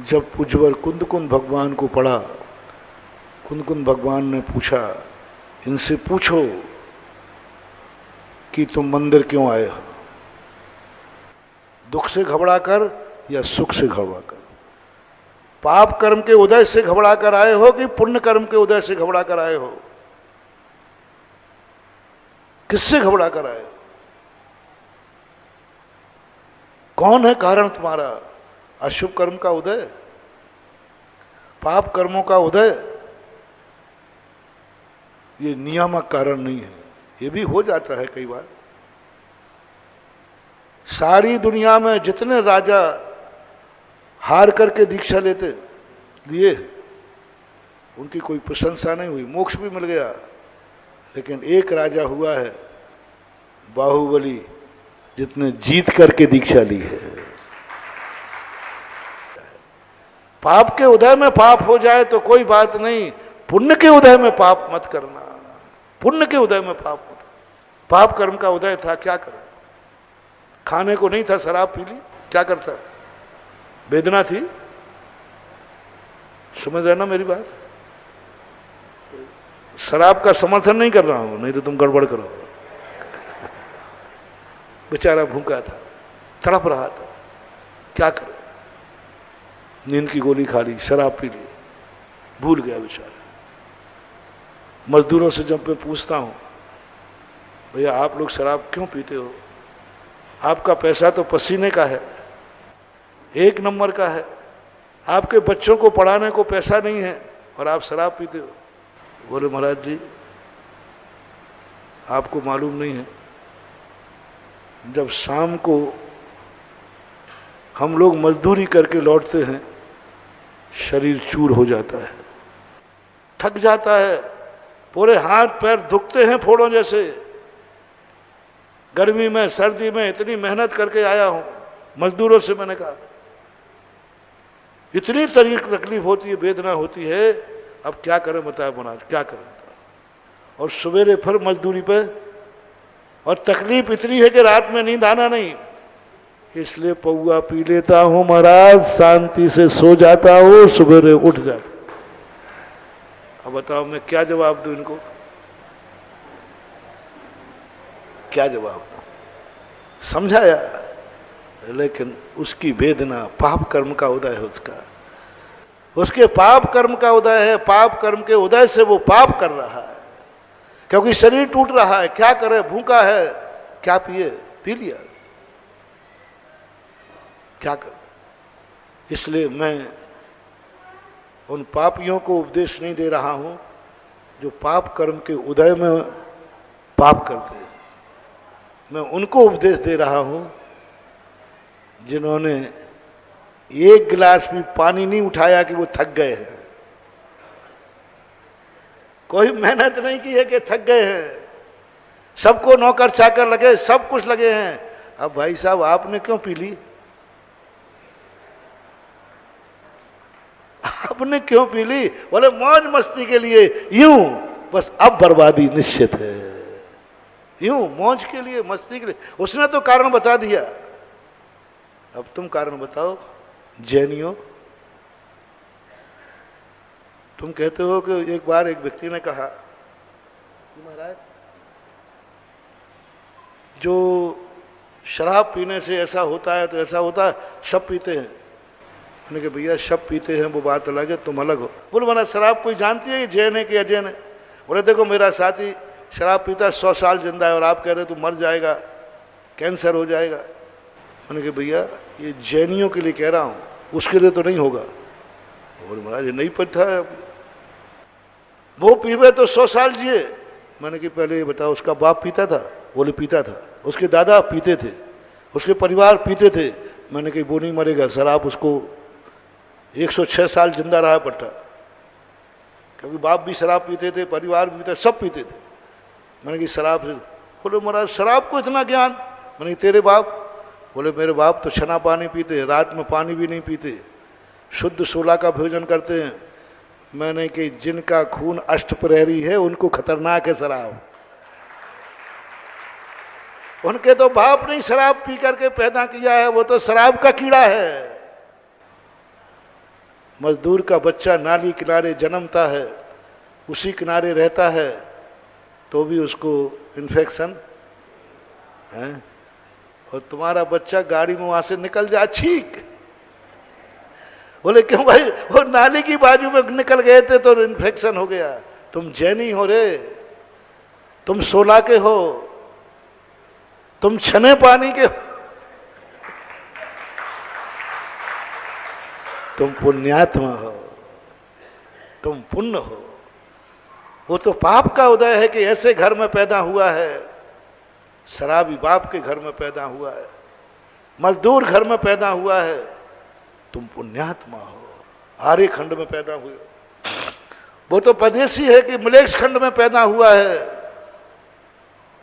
जब उज्ज्वल कुंदकुंद भगवान को पढ़ा, कुंदकुंद भगवान ने पूछा, इनसे पूछो कि तुम मंदिर क्यों आए हो, दुख से घबरा कर या सुख से घबरा कर? पाप कर्म के उदय से घबरा कर आए हो कि पुण्य कर्म के उदय से घबरा कर आए हो? किससे घबरा कर आए हो? कौन है कारण तुम्हारा? अशुभ कर्म का उदय, पाप कर्मों का उदय? ये नियामक कारण नहीं है। ये भी हो जाता है कई बार। सारी दुनिया में जितने राजा हार करके दीक्षा लिए, उनकी कोई प्रशंसा नहीं हुई, मोक्ष भी मिल गया। लेकिन एक राजा हुआ है बाहुबली, जितने जीत करके दीक्षा ली है। पाप के उदय में पाप हो जाए तो कोई बात नहीं, पुण्य के उदय में पाप मत करना। पुण्य के उदय में पाप मत। पाप कर्म का उदय था, क्या करे? खाने को नहीं था, शराब पी ली, क्या करता? वेदना थी। समझ रहे ना मेरी बात? शराब का समर्थन नहीं कर रहा हूं, नहीं तो तुम गड़बड़ करो। बेचारा भूखा था, तड़प रहा था, क्या करे? नींद की गोली खा ली, शराब पी ली, भूल गया बेचारा। मजदूरों से जब मैं पूछता हूं, भैया आप लोग शराब क्यों पीते हो? आपका पैसा तो पसीने का है, 1 नंबर का है, आपके बच्चों को पढ़ाने को पैसा नहीं है और आप शराब पीते हो। बोले महाराज जी आपको मालूम नहीं है, जब शाम को हम लोग मजदूरी करके लौटते हैं, शरीर चूर हो जाता है, थक जाता है, पूरे हाथ पैर दुखते हैं फोड़ों जैसे। गर्मी में सर्दी में इतनी मेहनत करके आया हूं। मजदूरों से मैंने कहा इतनी तकलीफ होती है, वेदना होती है, अब क्या करें बताए महाराज, क्या करें? और सवेरे फिर मजदूरी पे, और तकलीफ इतनी है कि रात में नींद आना नहीं, इसलिए पौआ पी लेता हूं महाराज, शांति से सो जाता हूं, सवेरे उठ जाता। अब बताओ मैं क्या जवाब दूं इनको? क्या जवाब दूं? समझाया, लेकिन उसकी वेदना पाप कर्म का उदय है, उसके पाप कर्म का उदय है। पाप कर्म के उदय से वो पाप कर रहा है, क्योंकि शरीर टूट रहा है, क्या करे? भूखा है, क्या पिए? पी लिया, क्या कर? इसलिए मैं उन पापियों को उपदेश नहीं दे रहा हूं जो पाप कर्म के उदय में पाप करते हैं। मैं उनको उपदेश दे रहा हूं जिन्होंने 1 गिलास भी पानी नहीं उठाया कि वो थक गए हैं, कोई मेहनत नहीं की है कि थक गए हैं। सबको नौकर चाकर लगे, सब कुछ लगे हैं। अब भाई साहब आपने क्यों पी ली? आपने क्यों पी ली? बोले मौज मस्ती के लिए, यूं बस। अब बर्बादी निश्चित है, यूं मौज के लिए, मस्ती के लिए। उसने तो कारण बता दिया, अब तुम कारण बताओ। जैनियों, तुम कहते हो कि एक बार एक व्यक्ति ने कहा, महाराज जो शराब पीने से ऐसा होता है तो ऐसा होता है, शब पीते हैं। मैंने कहा भैया शब पीते हैं वो बात अलग है, तुम अलग हो। बोले महाराज शराब कोई जानती है जैन है कि अजैन है? बोले देखो मेरा साथी शराब पीता है 100 साल जिंदा है और आप कह रहे तू मर जाएगा, कैंसर हो जाएगा। मैंने कहा भैया ये जैनियों के लिए कह रहा हूं, उसके लिए तो नहीं होगा। बोले महाराज ये नहीं पता है, वो पीवे तो 100 साल जिए। मैंने कहा पहले ये बताओ उसका बाप पीता था? बोले पीता था। उसके दादा पीते थे, उसके परिवार पीते थे। मैंने कहा वो नहीं मरेगा, शराब उसको 106 साल जिंदा रहा पड़ता, क्योंकि बाप भी शराब पीते थे, परिवार भी पीते, सब पीते थे। मैंने कहा शराब से? बोले महाराज शराब को इतना ज्ञान? मैंने तेरे बाप? बोले मेरे बाप तो छना पानी पीते हैं, रात में पानी भी नहीं पीते, शुद्ध सोला का भोजन करते हैं। मैंने कि जिनका खून अष्टप्रहरी है उनको खतरनाक है शराब। उनके तो बाप ने शराब पी करके पैदा किया है, वो तो शराब का कीड़ा है। मजदूर का बच्चा नाली किनारे जन्मता है, उसी किनारे रहता है, तो भी उसको इन्फेक्शन है। और तुम्हारा बच्चा गाड़ी में वहां से निकल जाए छींक। बोले क्यों भाई? वो नाली की बाजू में निकल गए थे तो इन्फेक्शन हो गया। तुम जैनी हो रे, तुम सोला के हो, तुम छने पानी के हो, तुम पुण्यात्मा हो, तुम पुण्य हो। वो तो पाप का उदय है कि ऐसे घर में पैदा हुआ है, शराबी बाप के घर में पैदा हुआ है, मजदूर घर में पैदा हुआ है। तुम पुण्यात्मा हो, आर्य खंड में पैदा हुए। वो तो परदेशी है कि मलेच्छ खंड में पैदा हुआ है।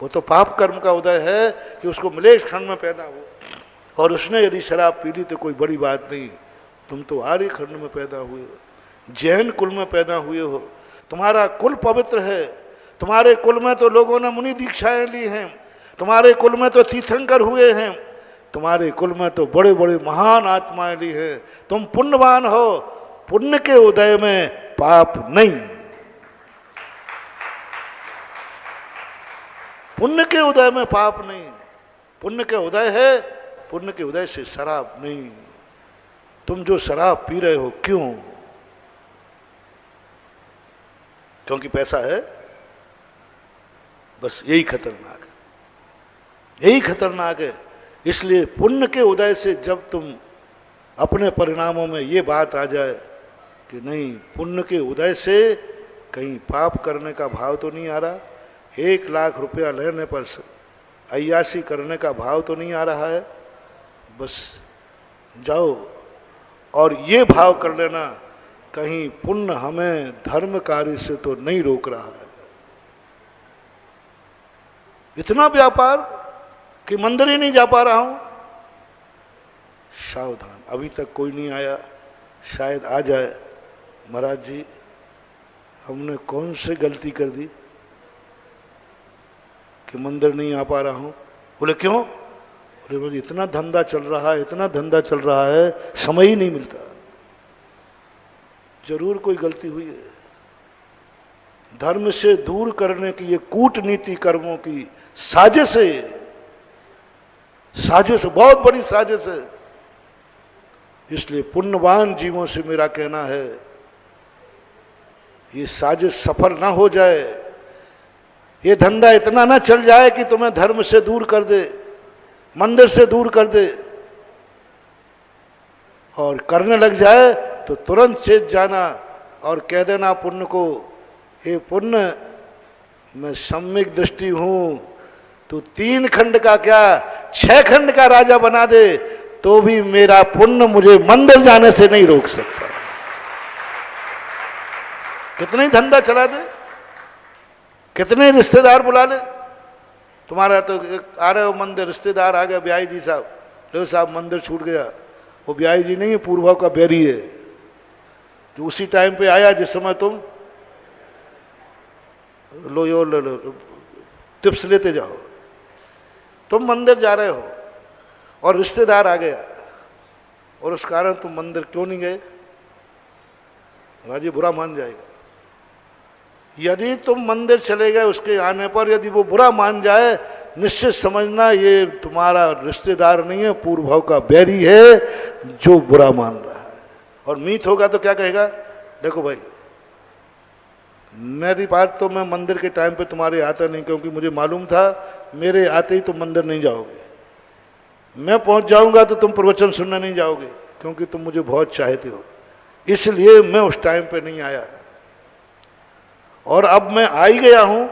वो तो पाप कर्म का उदय है कि उसको मलेच्छ खंड में पैदा हुआ। और उसने यदि शराब पी ली तो कोई बड़ी बात नहीं। तुम तो आर्य खंड में पैदा हुए हो, जैन कुल में पैदा हुए हो, तुम्हारा कुल पवित्र है। तुम्हारे कुल में तो लोगों ने मुनि दीक्षाएं ली हैं, तुम्हारे कुल में तो तीर्थंकर हुए हैं, तुम्हारे कुल में तो बड़े बड़े महान आत्माएं ली है। तुम पुण्यवान हो, पुण्य के उदय में पाप नहीं। पुण्य के उदय में पाप नहीं। पुण्य के उदय है, पुण्य के उदय से शराब नहीं। तुम जो शराब पी रहे हो क्यों? क्योंकि पैसा है, बस यही खतरनाक है, यही खतरनाक है। इसलिए पुण्य के उदय से जब तुम अपने परिणामों में ये बात आ जाए कि नहीं, पुण्य के उदय से कहीं पाप करने का भाव तो नहीं आ रहा, 1 लाख रुपया लेने पर अय्याशी करने का भाव तो नहीं आ रहा है, बस जाओ और ये भाव कर लेना कहीं पुण्य हमें धर्म कार्य से तो नहीं रोक रहा है। इतना व्यापार कि मंदिर ही नहीं जा पा रहा हूं। सावधान, अभी तक कोई नहीं आया, शायद आ जाए। महाराज जी हमने कौन सी गलती कर दी कि मंदिर नहीं आ पा रहा हूं? बोले क्यों? बोले मुझे इतना धंधा चल रहा है, इतना धंधा चल रहा है, समय ही नहीं मिलता। जरूर कोई गलती हुई है। धर्म से दूर करने की ये कूटनीति कर्मों की साजिश है, साजिश, बहुत बड़ी साजिश है। इसलिए पुण्यवान जीवों से मेरा कहना है, ये साजिश सफल ना हो जाए, ये धंधा इतना ना चल जाए कि तुम्हें धर्म से दूर कर दे, मंदिर से दूर कर दे, और करने लग जाए तो तुरंत चेत जाना और कह देना पुण्य को, हे पुण्य मैं सम्यक दृष्टि हूं, तू 3 खंड का क्या 6 खंड का राजा बना दे तो भी मेरा पुण्य मुझे मंदिर जाने से नहीं रोक सकता। कितने धंधा चला दे, कितने रिश्तेदार बुला ले। तुम्हारा तो आ रहे हो मंदिर, रिश्तेदार आ गया, ब्याई जी साहब, लो साहब मंदिर छूट गया। वो ब्याई जी नहीं है, पूर्वा का बैरी है, जो उसी टाइम पे आया जिस समय तुम लो यो लो, टिप्स लेते जाओ। तुम मंदिर जा रहे हो और रिश्तेदार आ गया और उस कारण तुम मंदिर क्यों नहीं गए, राजी बुरा मान जाएगा। यदि तुम मंदिर चले गए उसके आने पर यदि वो बुरा मान जाए, निश्चित समझना ये तुम्हारा रिश्तेदार नहीं है, पूर्व भाव का बैरी है जो बुरा मान रहा है। और मीत होगा तो क्या कहेगा, देखो भाई मेरी बात तो मैं मंदिर के टाइम पे तुम्हारे आता नहीं, क्योंकि मुझे मालूम था मेरे आते ही तुम मंदिर नहीं जाओगे। मैं पहुंच जाऊंगा तो तुम प्रवचन सुनने नहीं जाओगे, क्योंकि तुम मुझे बहुत चाहते हो, इसलिए मैं उस टाइम पे नहीं आया। और अब मैं आ ही गया हूं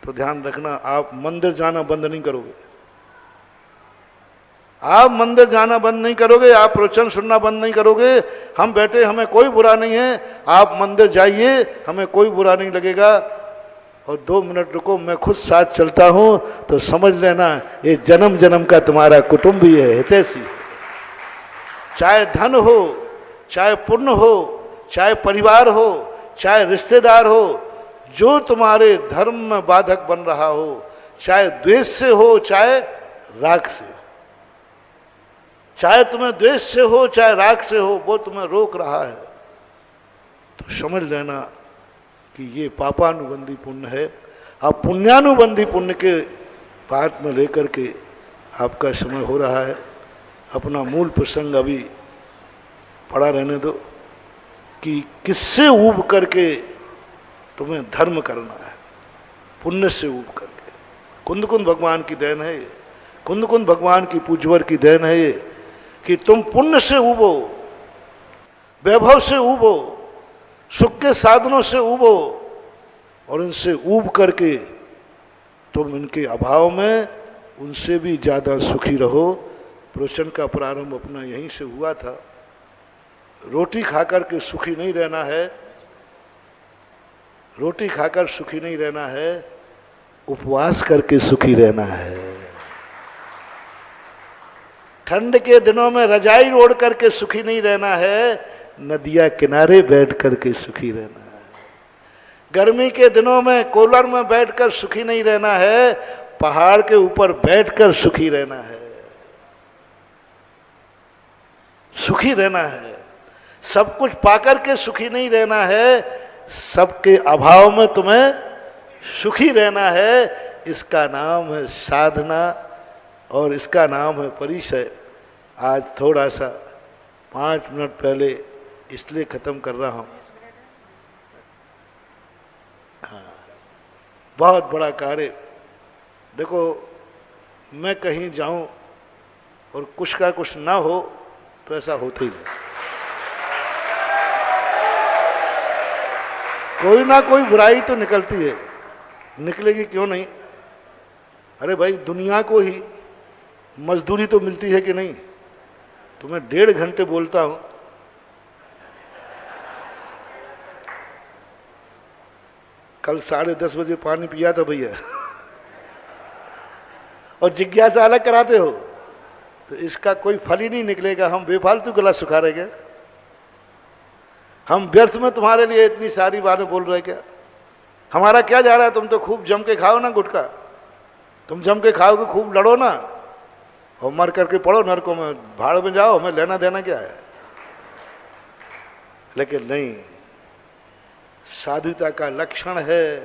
तो ध्यान रखना, आप मंदिर जाना बंद नहीं करोगे। आप मंदिर जाना बंद नहीं करोगे, आप प्रवचन सुनना बंद नहीं करोगे। हम बैठे, हमें कोई बुरा नहीं है, आप मंदिर जाइए, हमें कोई बुरा नहीं लगेगा। और 2 मिनट रुको, मैं खुद साथ चलता हूं तो समझ लेना ये जन्म जन्म का तुम्हारा कुटुंबी है, हितैषी। चाहे धन हो, चाहे पुण्य हो, चाहे परिवार हो, चाहे रिश्तेदार हो, जो तुम्हारे धर्म में बाधक बन रहा हो, चाहे द्वेष से हो चाहे राग से, चाहे तुम्हें द्वेष से हो चाहे राग से हो, वो तुम्हें रोक रहा है, तो समझ लेना कि ये पापानुबंधी पुण्य है। अब पुण्यानुबंधी पुण्य के बात में लेकर के आपका समय हो रहा है। अपना मूल प्रसंग अभी पड़ा रहने दो कि किससे ऊब करके तुम्हें धर्म करना है, पुण्य से ऊब करके। कुंद कुंद भगवान की देन है ये, कुंद कुंद भगवान की पूजवर की देन है ये, कि तुम पुण्य से उबो, वैभव से उबो, सुख के साधनों से उबो, और इनसे ऊब करके तुम इनके अभाव में उनसे भी ज्यादा सुखी रहो। प्रवचन का प्रारंभ अपना यहीं से हुआ था। रोटी खाकर के सुखी नहीं रहना है, रोटी खाकर सुखी नहीं रहना है, उपवास करके सुखी रहना है। ठंड के दिनों में रजाई ओढ़ करके सुखी नहीं रहना है, नदिया किनारे बैठ करके सुखी रहना है। गर्मी के दिनों में कूलर में बैठकर सुखी नहीं रहना है, पहाड़ के ऊपर बैठकर सुखी रहना है। सुखी रहना है, सब कुछ पाकर के सुखी नहीं रहना है, सबके अभाव में तुम्हें सुखी रहना है। इसका नाम है साधना और इसका नाम है परिचय। आज थोड़ा सा 5 मिनट पहले इसलिए खत्म कर रहा हूं, हाँ, बहुत बड़ा कार्य। देखो मैं कहीं जाऊं और कुछ का कुछ ना हो तो ऐसा होता ही नहीं। कोई ना कोई बुराई तो निकलती है, निकलेगी क्यों नहीं। अरे भाई दुनिया को ही मजदूरी तो मिलती है कि नहीं। तुम्हें 1.5 घंटे बोलता हूं, कल 10:30 बजे पानी पिया था भैया और जिज्ञासा अलग कराते हो तो इसका कोई फल ही नहीं निकलेगा। हम बेफालतू गला सुखा रहे क्या, हम व्यर्थ में तुम्हारे लिए इतनी सारी बातें बोल रहे क्या। हमारा क्या जा रहा है, तुम तो खूब जम के खाओ ना गुटखा, तुम जम के खाओगे, खूब लड़ो ना और मर करके पड़ो नरकों में, भाड़ में जाओ, हमें लेना देना क्या है। लेकिन नहीं, साधुता का लक्षण है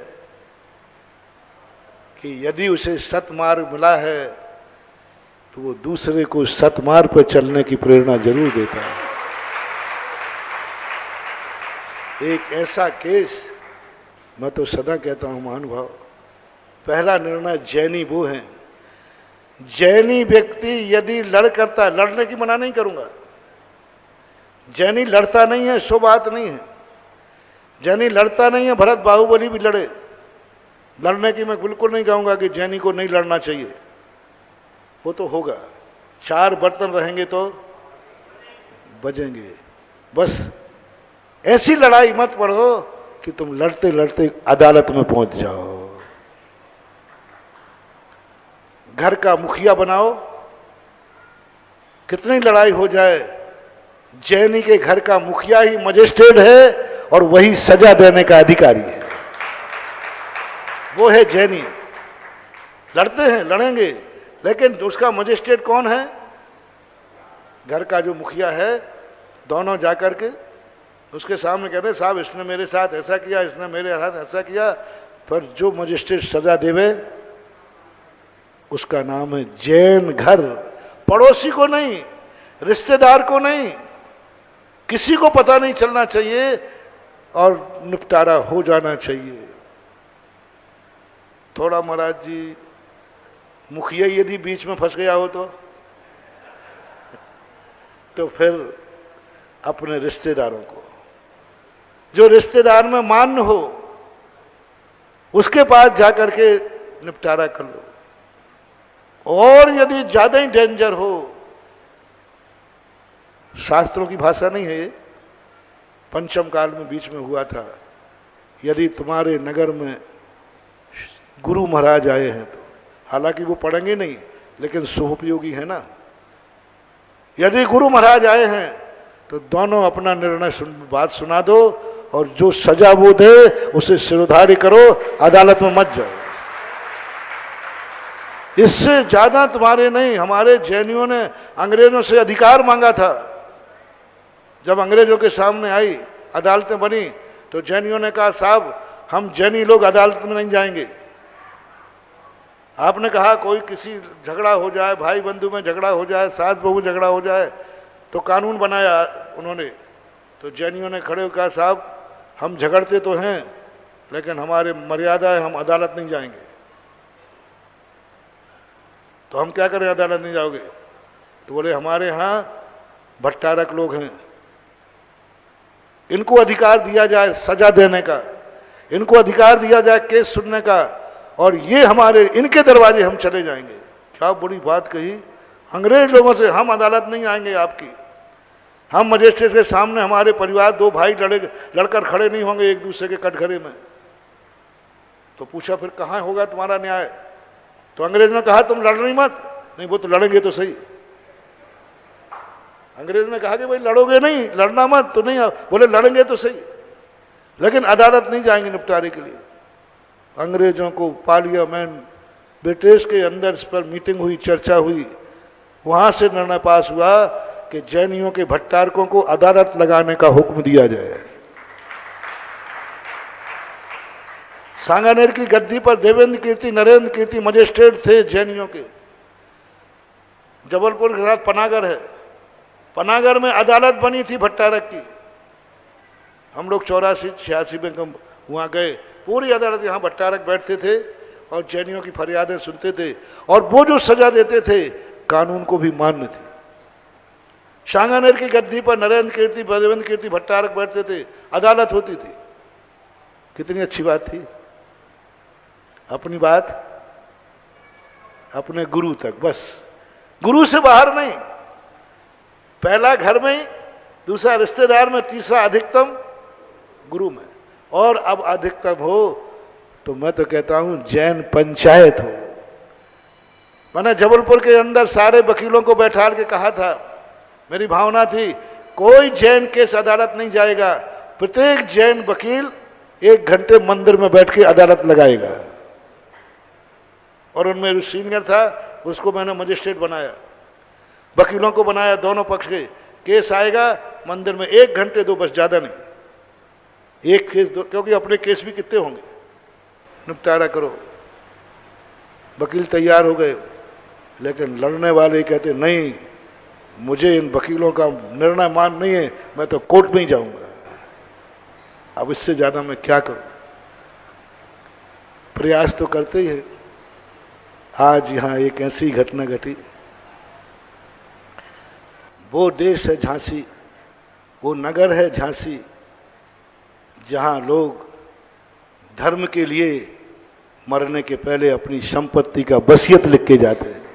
कि यदि उसे सतमार्ग मिला है तो वो दूसरे को सतमार्ग पर चलने की प्रेरणा जरूर देता है। एक ऐसा केस मैं तो सदा कहता हूं महानुभाव, पहला निर्णय जैनी वो है, जैनी व्यक्ति यदि लड़ने की मना नहीं करूंगा, जैनी लड़ता नहीं है सो बात नहीं है, जैनी लड़ता नहीं है, भरत बाहुबली भी लड़े, लड़ने की मैं बिल्कुल नहीं कहूंगा कि जैनी को नहीं लड़ना चाहिए, वो तो होगा, 4 बर्तन रहेंगे तो बजेंगे। बस ऐसी लड़ाई मत पढ़ो कि तुम लड़ते लड़ते अदालत में पहुंच जाओ। घर का मुखिया बनाओ, कितनी लड़ाई हो जाए, जैनी के घर का मुखिया ही मजिस्ट्रेट है और वही सजा देने का अधिकारी है। वो है जैनी। लड़ते हैं, लड़ेंगे, लेकिन उसका मजिस्ट्रेट कौन है? घर का जो मुखिया है। दोनों जाकर के उसके सामने कहते हैं साहब इसने मेरे साथ ऐसा किया, इसने मेरे साथ ऐसा किया। पर जो मजिस्ट्रेट सजा देवे उसका नाम है जैन घर। पड़ोसी को नहीं, रिश्तेदार को नहीं, किसी को पता नहीं चलना चाहिए और निपटारा हो जाना चाहिए। थोड़ा महाराज जी मुखिया यदि बीच में फंस गया हो तो फिर अपने रिश्तेदारों को, जो रिश्तेदार में मान्य हो उसके पास जाकर के निपटारा कर लो। और यदि ज्यादा ही डेंजर हो, शास्त्रों की भाषा नहीं है, पंचम काल में बीच में हुआ था, यदि तुम्हारे नगर में गुरु महाराज आए हैं तो, हालांकि वो पढ़ेंगे नहीं लेकिन शुभोपयोगी है ना, यदि गुरु महाराज आए हैं तो दोनों अपना निर्णय बात सुना दो और जो सजा वो दे उसे सिरोधार्य करो, अदालत में मत जाओ। इससे ज्यादा तुम्हारे नहीं। हमारे जैनियों ने अंग्रेजों से अधिकार मांगा था। जब अंग्रेजों के सामने आई, अदालतें बनी, तो जैनियों ने कहा साहब हम जैनी लोग अदालत में नहीं जाएंगे। आपने कहा कोई किसी झगड़ा हो जाए, भाई बंधु में झगड़ा हो जाए, सास बहू झगड़ा हो जाए, तो कानून बनाया उन्होंने। तो जैनियों ने खड़े होकर कहा साहब हम झगड़ते तो हैं लेकिन हमारे मर्यादा है, हम अदालत नहीं जाएंगे। तो हम क्या करें, अदालत नहीं जाओगे? तो बोले हमारे यहाँ भट्टारक लोग हैं, इनको अधिकार दिया जाए सजा देने का, इनको अधिकार दिया जाए केस सुनने का, और ये हमारे इनके दरवाजे हम चले जाएंगे। क्या बड़ी बात कही। अंग्रेज लोगों से हम अदालत नहीं आएंगे आपकी, हम मजिस्ट्रेट के सामने हमारे परिवार दो भाई लड़कर खड़े नहीं होंगे एक दूसरे के कटघरे में। तो पूछा फिर कहाँ होगा तुम्हारा न्याय? तो अंग्रेज ने कहा तुम लड़ रही मत। नहीं वो तो लड़ेंगे तो सही। अंग्रेज ने कहा कि भाई लड़ोगे नहीं, लड़ना मत, तो नहीं बोले लड़ेंगे तो सही, लेकिन अदालत नहीं जाएंगे निपटारे के लिए। अंग्रेजों को पार्लियामेंट ब्रिटिश के अंदर इस पर मीटिंग हुई, चर्चा हुई, वहां से निर्णय पास हुआ कि जैनियों के भट्टारकों को अदालत लगाने का हुक्म दिया जाए। सांगानेर की गद्दी पर देवेंद्र कीर्ति, नरेंद्र कीर्ति मजिस्ट्रेट थे जैनियों के। जबलपुर के साथ पनागर है, पनागर में अदालत बनी थी भट्टारक की। हम लोग 84-86 में वहां गए, पूरी अदालत यहाँ भट्टारक बैठते थे और जैनियों की फरियादें सुनते थे, और वो जो सजा देते थे कानून को भी मान्य थी। सांगानेर की गद्दी पर नरेंद्र कीर्ति, देवेंद्र कीर्ति भट्टारक बैठते थे, अदालत होती थी। कितनी अच्छी बात थी। अपनी बात अपने गुरु तक, बस गुरु से बाहर नहीं। पहला घर में, दूसरा रिश्तेदार में, तीसरा अधिकतम गुरु में, और अब अधिकतम हो तो मैं तो कहता हूं जैन पंचायत हो। मैंने जबलपुर के अंदर सारे वकीलों को बैठा के कहा था, मेरी भावना थी कोई जैन केस अदालत नहीं जाएगा, प्रत्येक जैन वकील 1 घंटे मंदिर में बैठ के अदालत लगाएगा। और उनमें जो सीनियर था उसको मैंने मजिस्ट्रेट बनाया, वकीलों को बनाया, दोनों पक्ष के। केस आएगा मंदिर में 1 घंटे दो, बस ज्यादा नहीं, एक केस दो, क्योंकि अपने केस भी कितने होंगे, निपटारा करो। वकील तैयार हो गए, लेकिन लड़ने वाले कहते नहीं मुझे इन वकीलों का निर्णय मान नहीं है, मैं तो कोर्ट में ही जाऊंगा। अब इससे ज्यादा मैं क्या करूं। प्रयास तो करते ही है। आज यहां एक ऐसी घटना घटी, वो देश है झांसी, वो नगर है झांसी, जहां लोग धर्म के लिए मरने के पहले अपनी संपत्ति का वसीयत लिख के जाते हैं।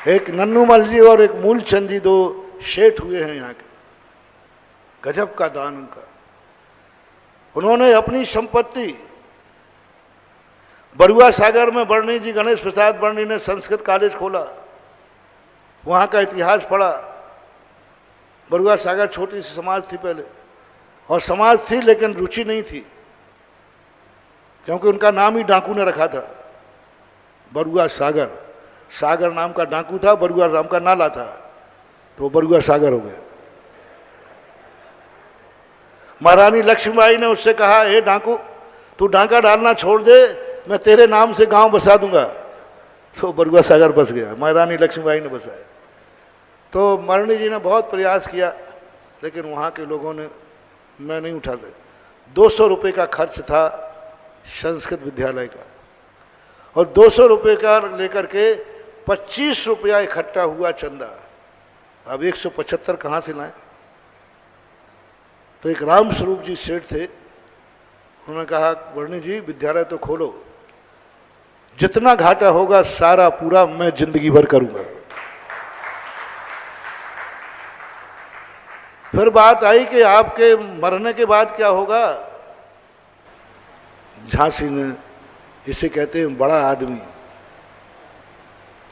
एक नन्नूमल जी और एक मूलचंद जी, 2 शेठ हुए हैं यहाँ के, गजब का दान उनका। उन्होंने अपनी संपत्ति, बरुआ सागर में बर्नी जी, गणेश प्रसाद बर्नी ने संस्कृत कॉलेज खोला, वहां का इतिहास पढ़ा। बरुआ सागर छोटी सी समाज थी पहले, और समाज थी लेकिन रुचि नहीं थी। क्योंकि उनका नाम ही डाकू ने रखा था, बरुआ सागर। सागर नाम का डाकू था, बरुआ नाम का नाला था, तो बरुआ सागर हो गया। महारानी लक्ष्मीबाई ने उससे कहा, हे डाकू, तू डांका डालना छोड़ दे, मैं तेरे नाम से गांव बसा दूंगा। तो बरुआ सागर बस गया, महारानी लक्ष्मीबाई ने बसाया। तो महारानी जी ने बहुत प्रयास किया, लेकिन वहाँ के लोगों ने, मैं नहीं उठा सकता। 200 रुपये का खर्च था संस्कृत विद्यालय का, और 200 रुपये का लेकर के 25 रुपया इकट्ठा हुआ चंदा। अब 175 कहाँ से लाएं? तो एक राम स्वरूप जी सेठ थे, उन्होंने कहा, वर्णी जी विद्यालय तो खोलो, जितना घाटा होगा सारा पूरा मैं जिंदगी भर करूंगा। फिर बात आई कि आपके मरने के बाद क्या होगा? झांसी ने, इसे कहते हैं बड़ा आदमी।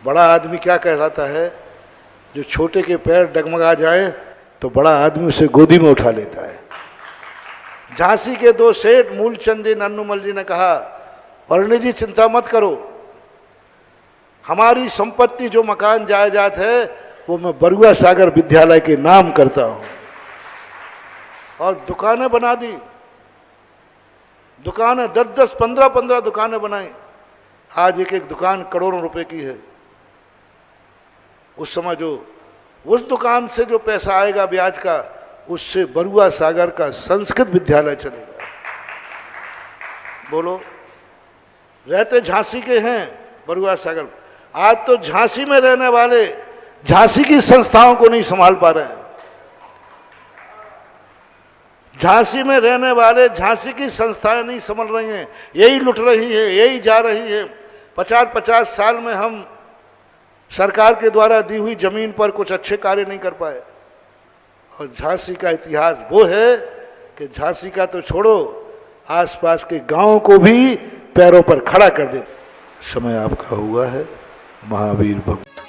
बड़ा आदमी क्या कहलाता है? जो छोटे के पैर डगमगा जाए तो बड़ा आदमी उसे गोदी में उठा लेता है। झांसी के 2 सेठ मूलचंद जी, नन्नूमल जी ने कहा, वर्णी जी चिंता मत करो, हमारी संपत्ति जो मकान जायदाद है वो मैं बरुआ सागर विद्यालय के नाम करता हूं। और दुकानें बना दी, दुकानें 10-10, 15-15 दुकानें बनाई। आज एक एक दुकान करोड़ों रुपए की है। उस समय जो उस दुकान से जो पैसा आएगा ब्याज का, उससे बरुआ सागर का संस्कृत विद्यालय चलेगा। बोलो, रहते झांसी के हैं बरुआ सागर, आज तो झांसी में रहने वाले झांसी की संस्थाओं को नहीं संभाल पा रहे हैं। झांसी में रहने वाले झांसी की संस्थाएं नहीं संभल रही हैं, यही लुट रही है, यही जा रही है। 50-50 साल में हम सरकार के द्वारा दी हुई जमीन पर कुछ अच्छे कार्य नहीं कर पाए। और झांसी का इतिहास वो है कि झांसी का तो छोड़ो, आसपास के गांवों को भी पैरों पर खड़ा कर दे। समय आपका हुआ है। महावीर भक्त।